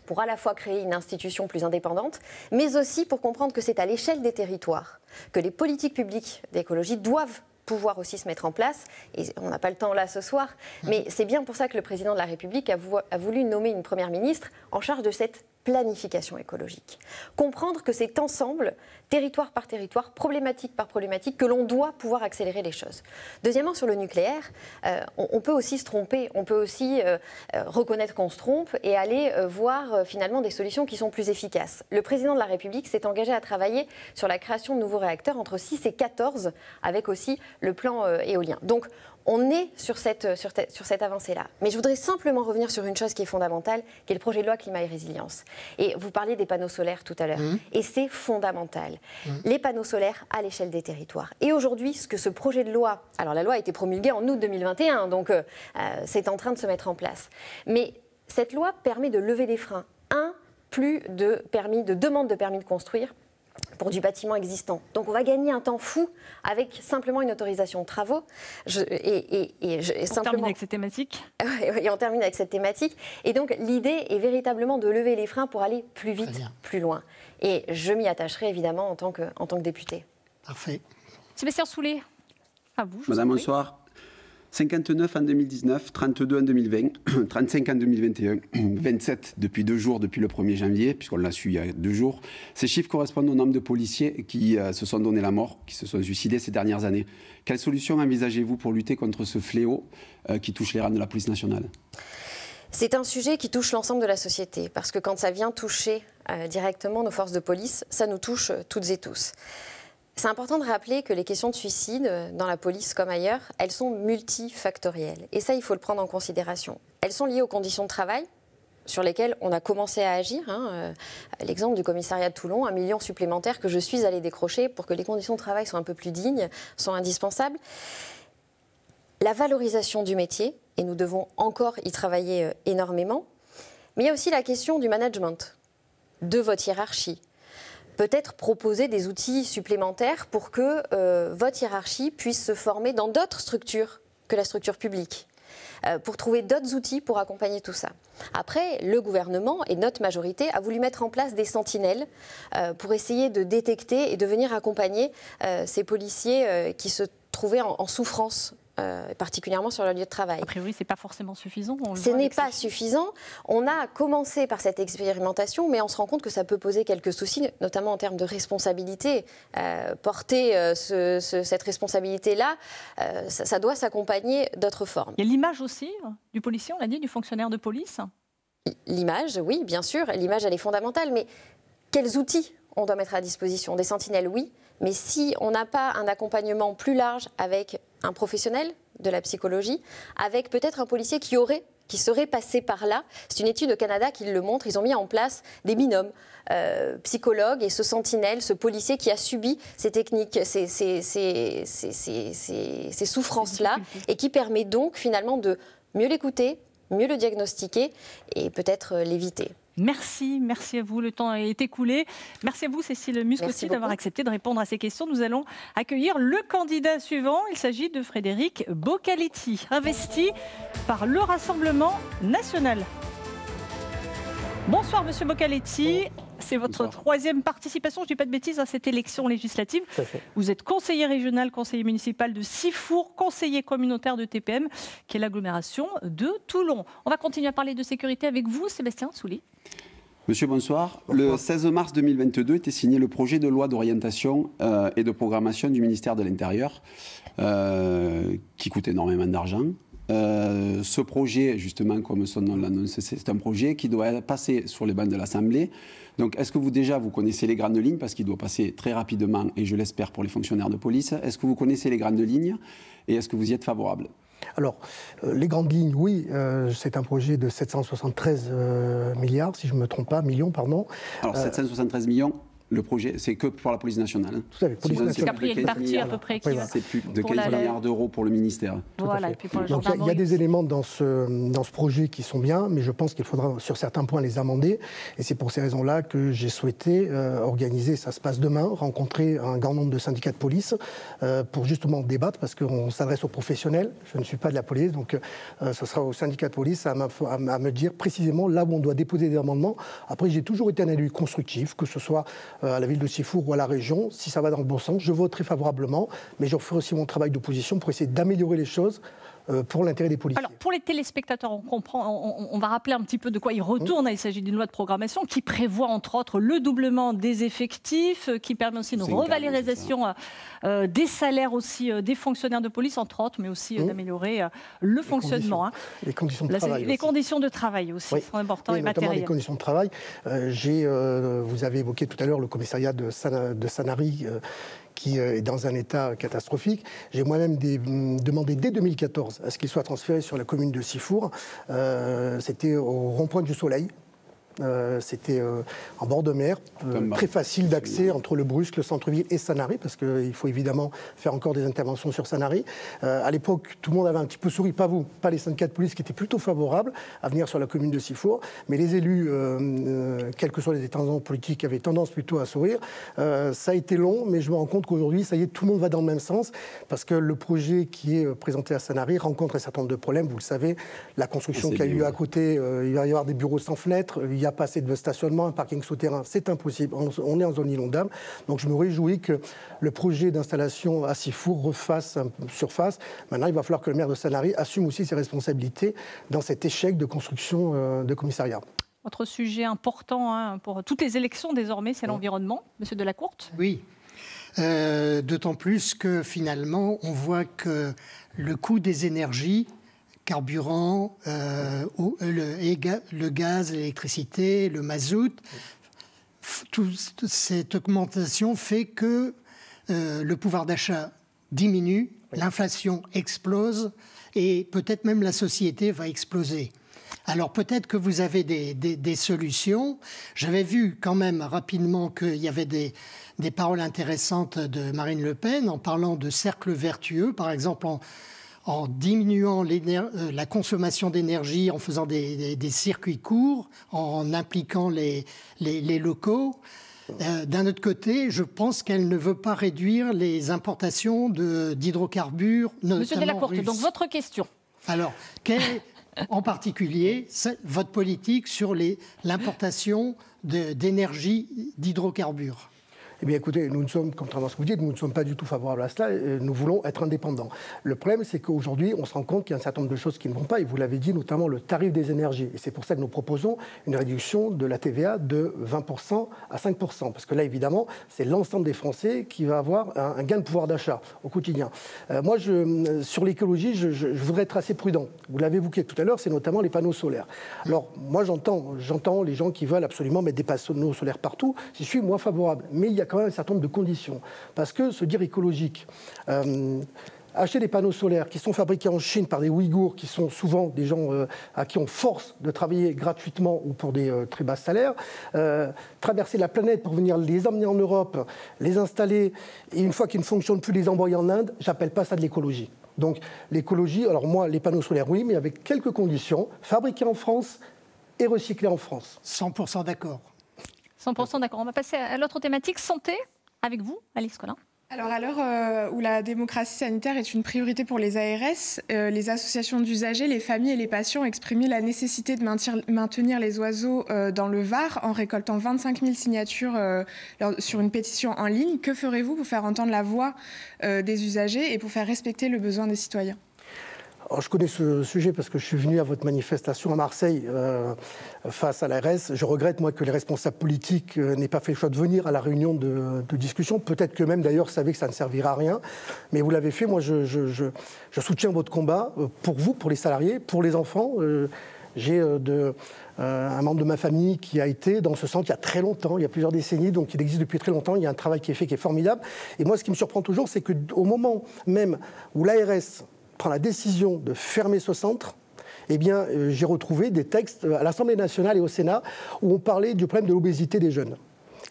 pour à la fois créer une institution plus indépendante, mais aussi pour comprendre que c'est à l'échelle des territoires que les politiques publiques d'écologie doivent pouvoir aussi se mettre en place. Et on n'a pas le temps là ce soir, mais c'est bien pour ça que le président de la République a voulu nommer une première ministre en charge de cette planification écologique. Comprendre que c'est ensemble, territoire par territoire, problématique par problématique, que l'on doit pouvoir accélérer les choses. Deuxièmement, sur le nucléaire, on peut aussi se tromper, on peut aussi reconnaître qu'on se trompe et aller voir finalement des solutions qui sont plus efficaces. Le président de la République s'est engagé à travailler sur la création de nouveaux réacteurs entre 6 et 14, avec aussi le plan éolien. Donc, on est sur cette avancée-là. Mais je voudrais simplement revenir sur une chose qui est fondamentale, qui est le projet de loi climat et résilience. Et vous parliez des panneaux solaires tout à l'heure. Et c'est fondamental. Les panneaux solaires à l'échelle des territoires. Et aujourd'hui, ce que ce projet de loi... Alors la loi a été promulguée en août 2021, donc c'est en train de se mettre en place. Mais cette loi permet de lever des freins. Plus de demandes de permis de construire pour du bâtiment existant. Donc on va gagner un temps fou avec simplement une autorisation de travaux. On termine avec cette thématique. Et on termine avec cette thématique. Et donc l'idée est véritablement de lever les freins pour aller plus vite, plus loin. Et je m'y attacherai évidemment en tant que député. Parfait. Sébastien Soulet, à vous. Madame, bonsoir. 59 en 2019, 32 en 2020, 35 en 2021, 27 depuis 2 jours, depuis le 1er janvier, puisqu'on l'a su il y a 2 jours. Ces chiffres correspondent au nombre de policiers qui se sont donné la mort, qui se sont suicidés ces dernières années. Quelles solutions envisagez-vous pour lutter contre ce fléau qui touche les rangs de la police nationale ? C'est un sujet qui touche l'ensemble de la société, parce que quand ça vient toucher directement nos forces de police, ça nous touche toutes et tous. C'est important de rappeler que les questions de suicide, dans la police comme ailleurs, elles sont multifactorielles. Et ça, il faut le prendre en considération. Elles sont liées aux conditions de travail, sur lesquelles on a commencé à agir. L'exemple du commissariat de Toulon, 1 million supplémentaire que je suis allée décrocher pour que les conditions de travail soient un peu plus dignes, sont indispensables. La valorisation du métier, et nous devons encore y travailler énormément. Mais il y a aussi la question du management, de votre hiérarchie. Peut-être proposer des outils supplémentaires pour que votre hiérarchie puisse se former dans d'autres structures que la structure publique, pour trouver d'autres outils pour accompagner tout ça. Après, le gouvernement et notre majorité a voulu mettre en place des sentinelles pour essayer de détecter et de venir accompagner ces policiers qui se trouvaient en souffrance, particulièrement sur leur lieu de travail. A priori, ce n'est pas forcément suffisant. Ce n'est pas suffisant. On a commencé par cette expérimentation, mais on se rend compte que ça peut poser quelques soucis, notamment en termes de responsabilité. Porter cette responsabilité-là, ça doit s'accompagner d'autres formes. Il y a l'image aussi du policier, on l'a dit, du fonctionnaire de police. L'image, oui, bien sûr. L'image, elle est fondamentale. Mais quels outils on doit mettre à disposition? Des sentinelles, oui. Mais si on n'a pas un accompagnement plus large avec un professionnel de la psychologie, avec peut-être un policier qui serait passé par là. C'est une étude au Canada qui le montre. Ils ont mis en place des binômes, psychologues et ce sentinelle, ce policier qui a subi ces techniques, ces souffrances-là, et qui permet donc finalement de mieux l'écouter, mieux le diagnostiquer et peut-être l'éviter. Merci à vous. Le temps est écoulé. Merci à vous, Cécile Musc, aussi d'avoir accepté de répondre à ces questions. Nous allons accueillir le candidat suivant. Il s'agit de Frédéric Boccaletti, investi par le Rassemblement national. Bonsoir, monsieur Boccaletti. C'est votre troisième participation, je ne dis pas de bêtises, à cette élection législative. Vous êtes conseiller régional, conseiller municipal de Sifour, conseiller communautaire de TPM, qui est l'agglomération de Toulon. On va continuer à parler de sécurité avec vous, Sébastien Souly. Monsieur, bonsoir. Le 16 mars 2022 était signé le projet de loi d'orientation et de programmation du ministère de l'Intérieur, qui coûte énormément d'argent. Ce projet, justement, comme son nom l'annonce, c'est un projet qui doit passer sur les bancs de l'Assemblée. Donc, est-ce que vous connaissez les grandes lignes, parce qu'il doit passer très rapidement, et je l'espère pour les fonctionnaires de police. Est-ce que vous connaissez les grandes lignes et est-ce que vous y êtes favorable? Alors, les grandes lignes, oui, c'est un projet de 773 milliards, si je ne me trompe pas, millions, pardon. Alors, 773 millions. Le projet, c'est que pour la police nationale. Tout à fait, police nationale. Après, il y a une partie à peu près qui va... C'est plus de 15 milliards d'euros pour le ministère. Voilà, et puis pour la donc il y a des éléments dans ce projet qui sont bien, mais je pense qu'il faudra sur certains points les amender. Et c'est pour ces raisons-là que j'ai souhaité organiser, ça se passe demain, rencontrer un grand nombre de syndicats de police pour justement débattre, parce qu'on s'adresse aux professionnels. Je ne suis pas de la police, donc ce sera aux syndicats de police à me dire précisément là où on doit déposer des amendements. Après, j'ai toujours été un élu constructif, que ce soit à la ville de Sifour ou à la région. Si ça va dans le bon sens, je voterai favorablement, mais je ferai aussi mon travail d'opposition pour essayer d'améliorer les choses pour l'intérêt des policiers. Alors, pour les téléspectateurs, on comprend, on va rappeler un petit peu de quoi il retourne. Il s'agit d'une loi de programmation qui prévoit, entre autres, le doublement des effectifs, qui permet aussi une revalorisation des salaires aussi des fonctionnaires de police, entre autres, mais aussi d'améliorer le fonctionnement. Les conditions de travail. Les conditions de travail aussi sont importantes et matérielles. Les conditions de travail. Vous avez évoqué tout à l'heure le commissariat de Sanary, qui est dans un état catastrophique. J'ai moi-même demandé dès 2014 à ce qu'il soit transféré sur la commune de Sifour. C'était au rond-point du Soleil. C'était en bord de mer, très facile d'accès entre le Brusque, le centre-ville et Sanary, parce qu'il faut évidemment faire encore des interventions sur Sanary. À l'époque, tout le monde avait un petit peu souri, pas vous, pas les syndicats de police qui étaient plutôt favorables à venir sur la commune de Sifour, mais les élus, quels que soient les tendances politiques, avaient tendance plutôt à sourire. Ça a été long, mais je me rends compte qu'aujourd'hui, ça y est, tout le monde va dans le même sens, parce que le projet qui est présenté à Sanary rencontre un certain nombre de problèmes. Vous le savez, la construction qui a eu à côté, il va y avoir des bureaux sans fenêtres, il n'y a pas assez de stationnement, un parking souterrain, c'est impossible. On est en zone inondable. Donc je me réjouis que le projet d'installation à Sifour refasse surface. Maintenant, il va falloir que le maire de Sanary assume aussi ses responsabilités dans cet échec de construction de commissariat. Autre sujet important pour toutes les élections désormais, c'est l'environnement. Monsieur Delacourte ? Oui. D'autant plus que finalement, on voit que le coût des énergies carburant, le gaz, l'électricité, le mazout. Toute cette augmentation fait que le pouvoir d'achat diminue, l'inflation explose et peut-être même la société va exploser. Alors peut-être que vous avez des solutions. J'avais vu quand même rapidement qu'il y avait des paroles intéressantes de Marine Le Pen en parlant de cercle vertueux, par exemple en diminuant la consommation d'énergie, en faisant des circuits courts, en impliquant les locaux. D'un autre côté, je pense qu'elle ne veut pas réduire les importations d'hydrocarbures, notamment Monsieur Delacourte, russes. donc votre question. Alors, quelle est en particulier votre politique sur l'importation d'énergie d'hydrocarbures ? Eh bien, écoutez, nous ne sommes, contrairement à ce que vous dites, nous ne sommes pas du tout favorables à cela. Nous voulons être indépendants. Le problème, c'est qu'aujourd'hui, on se rend compte qu'il y a un certain nombre de choses qui ne vont pas. Et vous l'avez dit, notamment le tarif des énergies. Et c'est pour ça que nous proposons une réduction de la TVA de 20% à 5%. Parce que là, évidemment, c'est l'ensemble des Français qui va avoir un gain de pouvoir d'achat au quotidien. Moi, sur l'écologie, je voudrais être assez prudent. Vous l'avez évoqué tout à l'heure, c'est notamment les panneaux solaires. Alors, moi, j'entends les gens qui veulent absolument mettre des panneaux solaires partout. J'y suis, moi, favorable. Mais il y a quand même un certain nombre de conditions. Parce que se dire écologique, acheter des panneaux solaires qui sont fabriqués en Chine par des Ouïghours, qui sont souvent des gens à qui on force de travailler gratuitement ou pour des très bas salaires, traverser la planète pour venir les emmener en Europe, les installer, et une fois qu'ils ne fonctionnent plus, les envoyer en Inde, j'appelle pas ça de l'écologie. Donc l'écologie, alors moi, les panneaux solaires, oui, mais avec quelques conditions, fabriqués en France et recyclés en France. 100% d'accord. 100% d'accord. On va passer à l'autre thématique, santé, avec vous, Alice Colin. Alors à l'heure où la démocratie sanitaire est une priorité pour les ARS, les associations d'usagers, les familles et les patients ont exprimé la nécessité de maintenir les oiseaux dans le Var en récoltant 25 000 signatures sur une pétition en ligne. Que ferez-vous pour faire entendre la voix des usagers et pour faire respecter le besoin des citoyens ? Alors, je connais ce sujet parce que je suis venu à votre manifestation à Marseille face à l'ARS. Je regrette, moi, que les responsables politiques n'aient pas fait le choix de venir à la réunion de discussion. Peut-être que même, d'ailleurs, savaient que ça ne servira à rien. Mais vous l'avez fait. Moi, je soutiens votre combat pour vous, pour les salariés, pour les enfants. J'ai un membre de ma famille qui a été dans ce centre il y a très longtemps, il y a plusieurs décennies, donc il existe depuis très longtemps. Il y a un travail qui est fait qui est formidable. Et moi, ce qui me surprend toujours, c'est qu'au moment même où l'ARS prend la décision de fermer ce centre, eh bien, j'ai retrouvé des textes à l'Assemblée nationale et au Sénat où on parlait du problème de l'obésité des jeunes.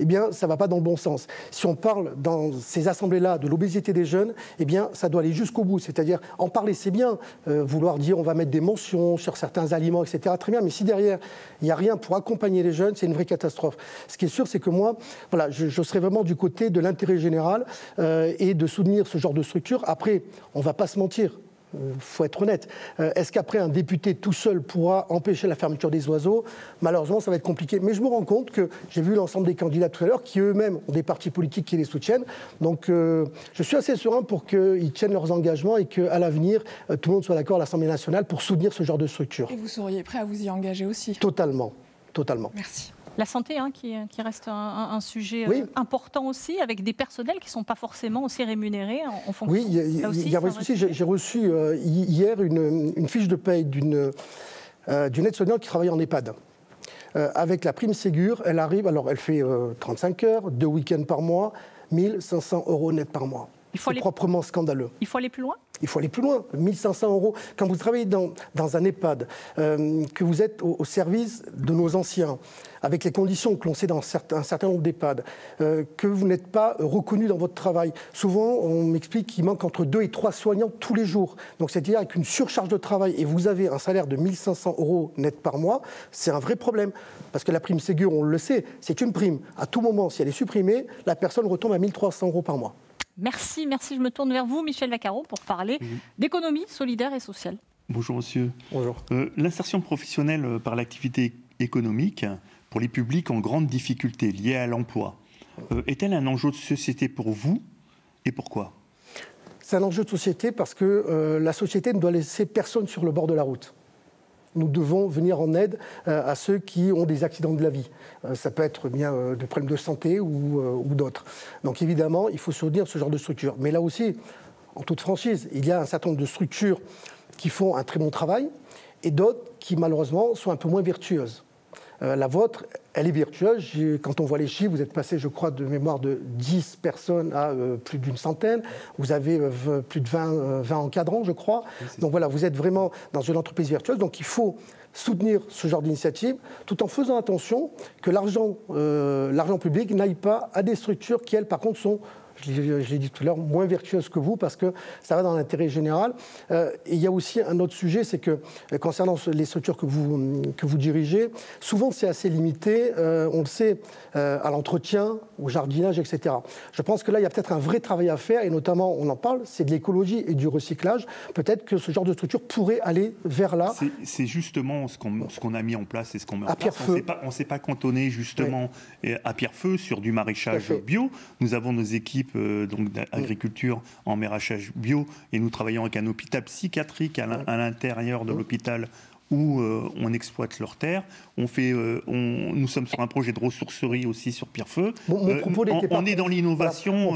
Eh bien, ça ne va pas dans le bon sens. Si on parle dans ces assemblées-là de l'obésité des jeunes, eh bien, ça doit aller jusqu'au bout. C'est-à-dire, en parler, c'est bien. Vouloir dire on va mettre des mentions sur certains aliments, etc., très bien. Mais si derrière, il n'y a rien pour accompagner les jeunes, c'est une vraie catastrophe. Ce qui est sûr, c'est que moi, voilà, je serai vraiment du côté de l'intérêt général et de soutenir ce genre de structure. Après, on ne va pas se mentir. Il faut être honnête. Est-ce qu'après, un député tout seul pourra empêcher la fermeture des oiseaux ? Malheureusement, ça va être compliqué. Mais je me rends compte que j'ai vu l'ensemble des candidats tout à l'heure qui eux-mêmes ont des partis politiques qui les soutiennent. Donc, je suis assez serein pour qu'ils tiennent leurs engagements et qu'à l'avenir, tout le monde soit d'accord à l'Assemblée nationale pour soutenir ce genre de structure. Et vous seriez prêt à vous y engager aussi ? Totalement. Totalement. Merci. La santé, qui reste un sujet oui. important aussi, avec des personnels qui ne sont pas forcément aussi rémunérés en fonction. Oui, il y a un vrai souci. J'ai reçu hier une fiche de paye d'une aide-soignante qui travaille en EHPAD. Avec la prime Ségur, elle arrive, alors elle fait 35 heures, 2 week-ends par mois, 1 500 € net par mois. C'est proprement scandaleux. Il faut aller plus loin ? Il faut aller plus loin. 1 500 €. Quand vous travaillez dans un EHPAD, que vous êtes au service de nos anciens, avec les conditions que l'on sait dans un certain nombre d'EHPAD, que vous n'êtes pas reconnu dans votre travail. Souvent, on m'explique qu'il manque entre 2 et 3 soignants tous les jours. Donc, c'est-à-dire avec une surcharge de travail et vous avez un salaire de 1 500 € net par mois, c'est un vrai problème. Parce que la prime Ségur, on le sait, c'est une prime. À tout moment, si elle est supprimée, la personne retombe à 1 300 € par mois. Merci. Je me tourne vers vous, Michel Vaccaro, pour parler d'économie solidaire et sociale. Bonjour monsieur. Bonjour. L'insertion professionnelle par l'activité économique pour les publics en grande difficulté liée à l'emploi, est-elle un enjeu de société pour vous et pourquoi ? C'est un enjeu de société parce que la société ne doit laisser personne sur le bord de la route. Nous devons venir en aide à ceux qui ont des accidents de la vie. Ça peut être bien des problèmes de santé ou d'autres. Donc évidemment, il faut soutenir ce genre de structure. Mais là aussi, en toute franchise, il y a un certain nombre de structures qui font un très bon travail et d'autres qui, malheureusement, sont un peu moins vertueuses. La vôtre, elle est vertueuse. Quand on voit les chiffres, vous êtes passé, je crois, de mémoire de 10 personnes à plus d'une centaine. Vous avez plus de 20 encadrants, je crois. Oui, donc voilà, vous êtes vraiment dans une entreprise vertueuse. Donc il faut soutenir ce genre d'initiative, tout en faisant attention que l'argent public n'aille pas à des structures qui, elles, par contre, sont, je l'ai dit tout à l'heure, moins vertueuses que vous, parce que ça va dans l'intérêt général. Et il y a aussi un autre sujet, c'est que concernant les structures que vous dirigez, souvent c'est assez limité, on le sait, à l'entretien, au jardinage, etc. Je pense que là, il y a peut-être un vrai travail à faire, et notamment, on en parle, c'est de l'écologie et du recyclage. Peut-être que ce genre de structure pourrait aller vers là. C'est justement ce qu'on a mis en place et ce qu'on met en place. Pierrefeu. On ne s'est pas cantonné justement à Pierrefeu sur du maraîchage bio. Nous avons nos équipes d'agriculture en maraîchage bio et nous travaillons avec un hôpital psychiatrique à l'intérieur de l'hôpital où on exploite leurs terres. Nous sommes sur un projet de ressourcerie aussi sur Pierrefeu. On est dans l'innovation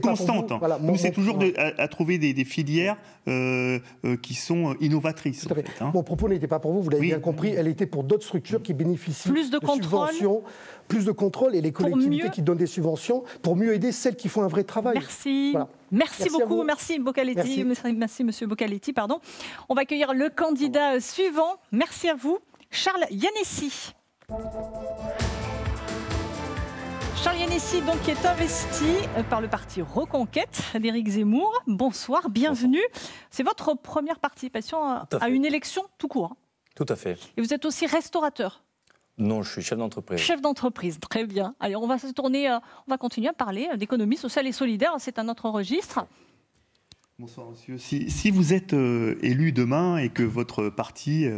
constante. Nous, c'est toujours à trouver des filières qui sont innovatrices. En fait, Mon propos n'était pas pour vous, vous l'avez bien compris, elle était pour d'autres structures qui bénéficient de subventions, plus de contrôle, et les collectivités qui donnent des subventions pour mieux aider celles qui font un vrai travail. Merci. Voilà. Merci beaucoup, merci Boccaletti, merci Monsieur Boccaletti, pardon. On va accueillir le candidat suivant. Merci à vous, Charles Yannessi. Charles Yannessi, donc, qui est investi par le parti Reconquête d'Éric Zemmour. Bonsoir, bienvenue. C'est votre première participation à une élection tout court. Tout à fait. Et vous êtes aussi restaurateur. Non, je suis chef d'entreprise. Chef d'entreprise, très bien. Allez, on va se tourner, on va continuer à parler d'économie sociale et solidaire. C'est un autre registre. Bonsoir, monsieur. Si vous êtes élu demain et que votre parti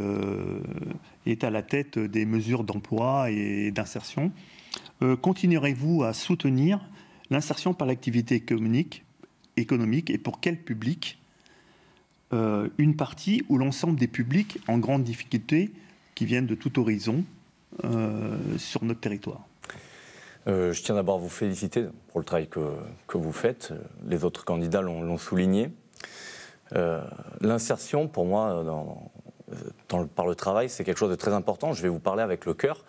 est à la tête des mesures d'emploi et d'insertion, continuerez-vous à soutenir l'insertion par l'activité économique et pour quel public? Une partie ou l'ensemble des publics en grande difficulté qui viennent de tout horizon sur notre territoire? Je tiens d'abord à vous féliciter pour le travail que vous faites. Les autres candidats l'ont souligné. L'insertion, pour moi, par le travail, c'est quelque chose de très important. Je vais vous parler avec le cœur.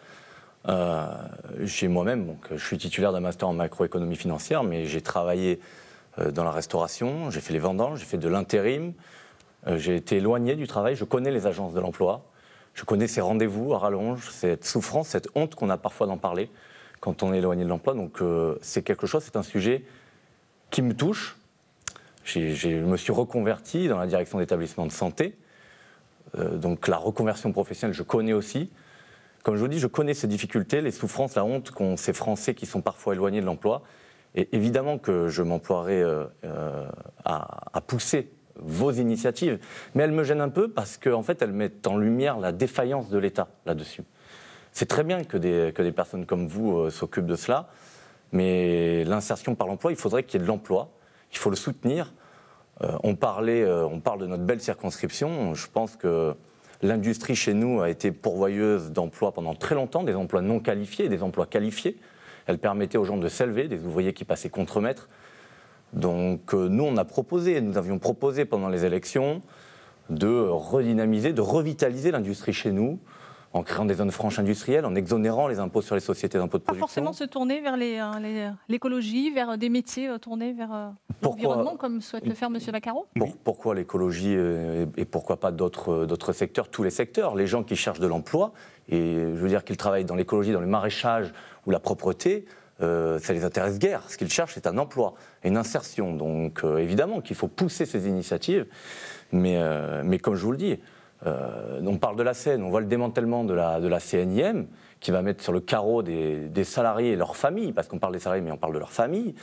J'ai moi-même, je suis titulaire d'un master en macroéconomie financière, mais j'ai travaillé dans la restauration, j'ai fait les vendanges, j'ai fait de l'intérim, j'ai été éloigné du travail, je connais les agences de l'emploi. Je connais ces rendez-vous à rallonge, cette souffrance, cette honte qu'on a parfois d'en parler quand on est éloigné de l'emploi. Donc c'est quelque chose, c'est un sujet qui me touche. Je me suis reconverti dans la direction d'établissements de santé. Donc la reconversion professionnelle, je connais aussi. Comme je vous dis, je connais ces difficultés, les souffrances, la honte qu'ont ces Français qui sont parfois éloignés de l'emploi. Et évidemment que je m'emploierai à pousser vos initiatives, mais elles me gênent un peu parce qu'en fait, elles mettent en lumière la défaillance de l'État là-dessus. C'est très bien que des personnes comme vous s'occupent de cela, mais l'insertion par l'emploi, il faudrait qu'il y ait de l'emploi, il faut le soutenir. On parle de notre belle circonscription, je pense que l'industrie chez nous a été pourvoyeuse d'emplois pendant très longtemps, des emplois non qualifiés, des emplois qualifiés. Elle permettait aux gens de s'élever, des ouvriers qui passaient contremaître. Donc nous, nous avions proposé pendant les élections de redynamiser, de revitaliser l'industrie chez nous, en créant des zones franches industrielles, en exonérant les impôts sur les sociétés d'impôts de production. Pas forcément se tourner vers l'écologie, vers des métiers tournés vers l'environnement, comme souhaite le faire M. Baccaro. Pourquoi l'écologie et pourquoi pas d'autres secteurs, tous les secteurs? Les gens qui cherchent de l'emploi, et je veux dire qu'ils travaillent dans l'écologie, dans le maraîchage ou la propreté, ça les intéresse guère. Ce qu'ils cherchent, c'est un emploi, une insertion. Donc évidemment qu'il faut pousser ces initiatives, mais comme je vous le dis, on parle de la Seine, on voit le démantèlement de la CNIM qui va mettre sur le carreau des salariés et leurs familles, parce qu'on parle des salariés mais on parle de leurs familles.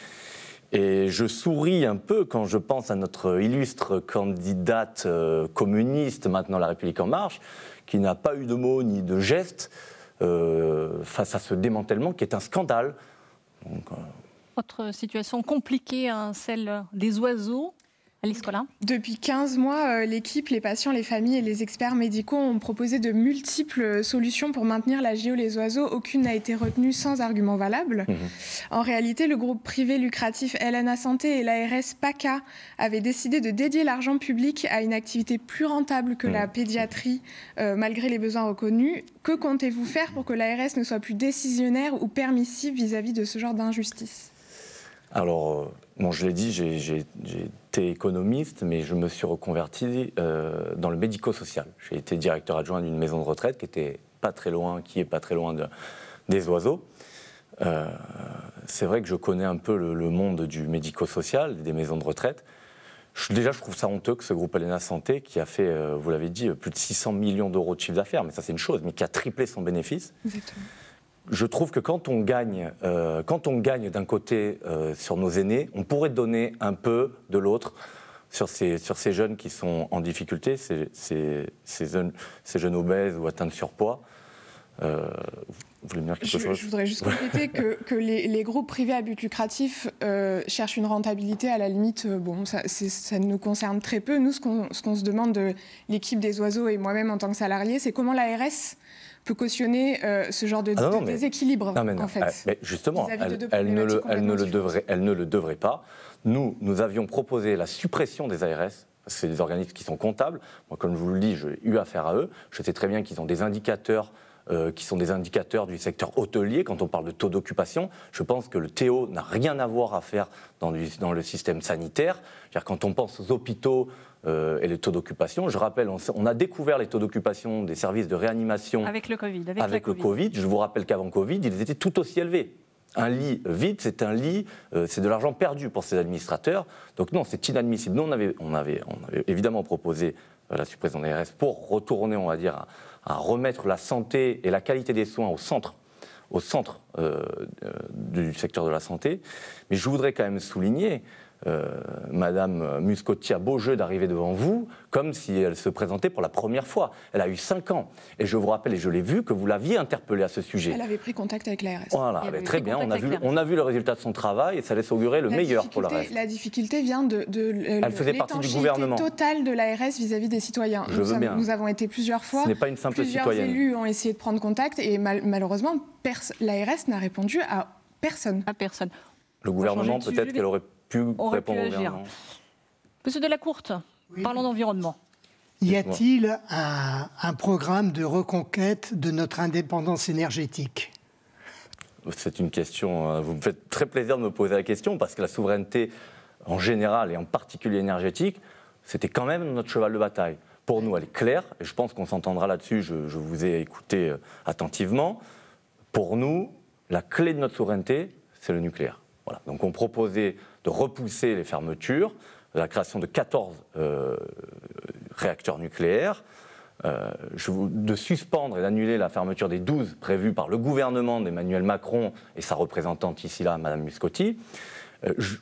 Et je souris un peu quand je pense à notre illustre candidate communiste, maintenant La République En Marche, qui n'a pas eu de mots ni de gestes face à ce démantèlement qui est un scandale. Donc, Autre situation compliquée, celle des oiseaux. Alice Collin. Depuis 15 mois, l'équipe, les patients, les familles et les experts médicaux ont proposé de multiples solutions pour maintenir la JO Les Oiseaux. Aucune n'a été retenue sans argument valable. En réalité, le groupe privé lucratif LNA Santé et l'ARS PACA avaient décidé de dédier l'argent public à une activité plus rentable que la pédiatrie, malgré les besoins reconnus. Que comptez-vous faire pour que l'ARS ne soit plus décisionnaire ou permissive vis-à-vis de ce genre d'injustice ? Alors, bon, je l'ai dit, j'ai été économiste, mais je me suis reconverti dans le médico-social. J'ai été directeur adjoint d'une maison de retraite qui est pas très loin des Oiseaux. C'est vrai que je connais un peu le monde du médico-social, des maisons de retraite. Déjà, je trouve ça honteux que ce groupe LNA Santé, qui a fait, vous l'avez dit, plus de 600 millions d'euros de chiffre d'affaires, mais ça c'est une chose, mais qui a triplé son bénéfice. Exactement. Je trouve que quand on gagne d'un côté sur nos aînés, on pourrait donner un peu de l'autre sur ces jeunes qui sont en difficulté, ces jeunes obèses ou atteints de surpoids. Vous voulez me dire quelque chose ? Je voudrais juste compléter que les groupes privés à but lucratif cherchent une rentabilité à la limite. Ça nous concerne très peu. Nous, ce qu'on se demande de l'équipe des Oiseaux et moi-même en tant que salarié, c'est comment l'ARS peut cautionner ce genre de déséquilibre, en fait. Mais justement, elle ne le devrait pas. Nous avions proposé la suppression des ARS. C'est des organismes qui sont comptables. Moi, comme je vous le dis, j'ai eu affaire à eux. Je sais très bien qu'ils ont des indicateurs qui sont des indicateurs du secteur hôtelier quand on parle de taux d'occupation. Je pense que le TO n'a rien à voir à faire dans le système sanitaire. Quand on pense aux hôpitaux et les taux d'occupation, je rappelle, on a découvert les taux d'occupation des services de réanimation avec le Covid. Avec le Covid. Je vous rappelle qu'avant Covid, ils étaient tout aussi élevés. Un lit vide, c'est un lit, c'est de l'argent perdu pour ces administrateurs. Donc non, c'est inadmissible. Nous, on avait évidemment proposé la suppression des ARS pour retourner, on va dire, à remettre la santé et la qualité des soins au centre du secteur de la santé. Mais je voudrais quand même souligner, Madame Muscotti a beau jeu d'arriver devant vous comme si elle se présentait pour la première fois. Elle a eu 5 ans. Et je vous rappelle, et je l'ai vu, que vous l'aviez interpellée à ce sujet. Elle avait pris contact avec l'ARS. Voilà, très bien. On a vu le résultat de son travail et ça laisse augurer le meilleur pour le reste. La difficulté vient de elle faisait partie du gouvernement totale de l'ARS vis-à-vis des citoyens. Nous avons été plusieurs fois. Ce n'est pas une simple plusieurs citoyenne. Élus ont essayé de prendre contact et malheureusement, l'ARS n'a répondu à personne. Le gouvernement, peut-être qu'elle aurait pu répondre au gouvernement. Monsieur Delacourte, parlons d'environnement. Y a-t-il un programme de reconquête de notre indépendance énergétique ? C'est une question, vous me faites très plaisir de me poser la question, parce que la souveraineté en général et en particulier énergétique, c'était quand même notre cheval de bataille. Pour nous, elle est claire, et je pense qu'on s'entendra là-dessus, je vous ai écouté attentivement. Pour nous, la clé de notre souveraineté, c'est le nucléaire. Voilà. Donc on proposait de repousser les fermetures, la création de 14 réacteurs nucléaires, de suspendre et d'annuler la fermeture des 12 prévues par le gouvernement d'Emmanuel Macron et sa représentante ici là, Madame Muscotti.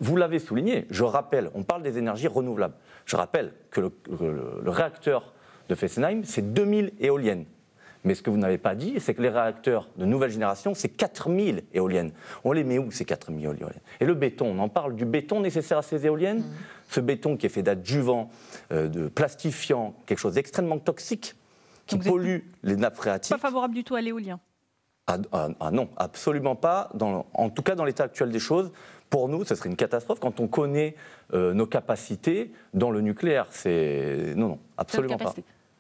Vous l'avez souligné, je rappelle, on parle des énergies renouvelables. Je rappelle que le réacteur de Fessenheim, c'est 2000 éoliennes. Mais ce que vous n'avez pas dit, c'est que les réacteurs de nouvelle génération, c'est 4000 éoliennes. On les met où, ces 4000 éoliennes ? Et le béton, on en parle du béton nécessaire à ces éoliennes ? Ce béton qui est fait d'adjuvants, de plastifiants, quelque chose d'extrêmement toxique, qui pollue les nappes phréatiques. Pas favorable du tout à l'éolien ? Non, absolument pas. En tout cas, dans l'état actuel des choses, pour nous, ce serait une catastrophe quand on connaît nos capacités dans le nucléaire. Non, absolument pas.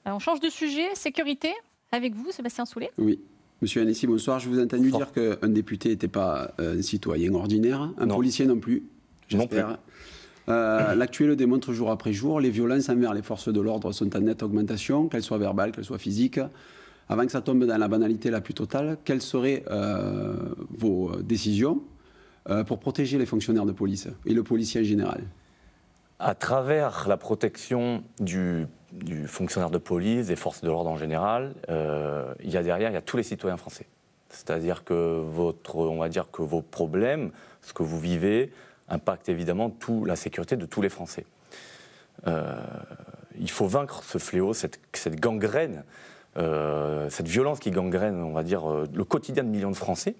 Alors, on change de sujet, sécurité. Avec vous, Sébastien Soulet ? Oui. Monsieur Anessi, bonsoir. Je vous ai entendu dire qu'un député n'était pas un citoyen ordinaire, un policier non plus, j'espère. L'actuel le démontre jour après jour. Les violences envers les forces de l'ordre sont en nette augmentation, qu'elles soient verbales, qu'elles soient physiques. Avant que ça tombe dans la banalité la plus totale, quelles seraient vos décisions pour protéger les fonctionnaires de police et le policier en général ? À travers la protection du fonctionnaire de police, des forces de l'ordre en général, il y a tous les citoyens français. C'est-à-dire que vos problèmes, ce que vous vivez, impactent évidemment la sécurité de tous les Français. Il faut vaincre ce fléau, cette gangrène, cette violence qui gangrène, on va dire, le quotidien de millions de Français.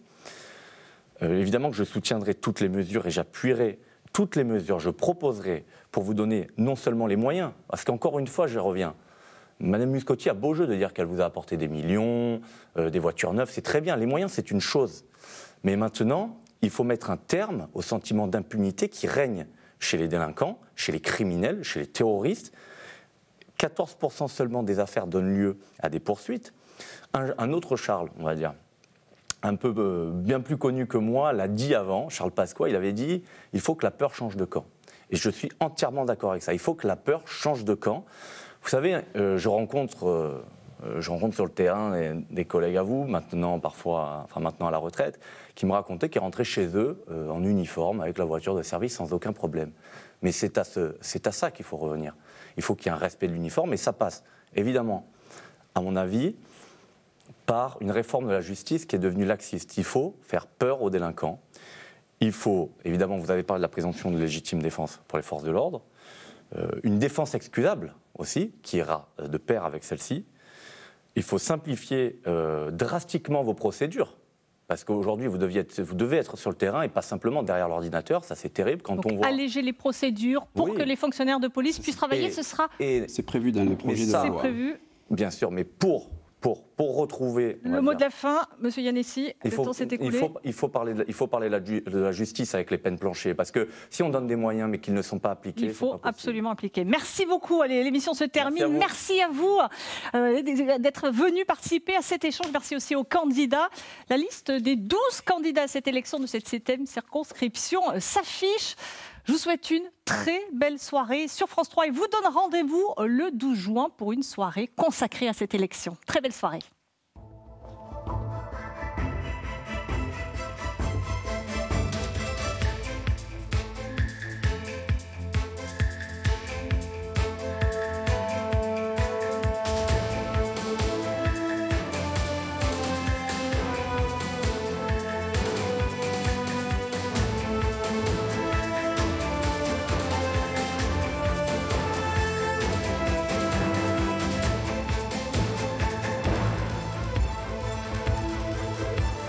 Évidemment que je soutiendrai toutes les mesures et j'appuierai toutes les mesures, je proposerai pour vous donner non seulement les moyens, parce qu'encore une fois, je reviens, Madame Muscotti a beau jeu de dire qu'elle vous a apporté des millions, des voitures neuves, c'est très bien, les moyens c'est une chose. Mais maintenant, il faut mettre un terme au sentiment d'impunité qui règne chez les délinquants, chez les criminels, chez les terroristes. 14% seulement des affaires donnent lieu à des poursuites. Un autre Charles, on va dire, un peu bien plus connu que moi, l'a dit avant, Charles Pasqua, il avait dit « il faut que la peur change de camp ». Et je suis entièrement d'accord avec ça, il faut que la peur change de camp. Vous savez, je rencontre sur le terrain des collègues à vous, maintenant à la retraite, qui me racontaient qu'ils rentraient chez eux en uniforme, avec la voiture de service, sans aucun problème. Mais c'est à ça qu'il faut revenir. Il faut qu'il y ait un respect de l'uniforme, et ça passe, évidemment, à mon avis, par une réforme de la justice qui est devenue laxiste. Il faut faire peur aux délinquants. Il faut, évidemment, vous avez parlé de la présomption de légitime défense pour les forces de l'ordre, une défense excusable aussi, qui ira de pair avec celle-ci. Il faut simplifier drastiquement vos procédures. Parce qu'aujourd'hui, vous devez être sur le terrain et pas simplement derrière l'ordinateur. Ça, c'est terrible quand on voit... Alléger les procédures pour que les fonctionnaires de police puissent travailler, ce sera... C'est prévu dans les projets de loi. C'est prévu. Bien sûr, mais pour retrouver... Le mot de la fin, M. Yannessi, le temps s'est écoulé. Il faut parler de la justice avec les peines planchers, parce que si on donne des moyens mais qu'ils ne sont pas appliqués... Il faut absolument appliquer. Merci beaucoup, allez, l'émission se termine. Merci à vous d'être venus participer à cet échange. Merci aussi aux candidats. La liste des 12 candidats à cette élection de cette 7e circonscription s'affiche. Je vous souhaite une très belle soirée sur France 3 et vous donne rendez-vous le 12 juin pour une soirée consacrée à cette élection. Très belle soirée.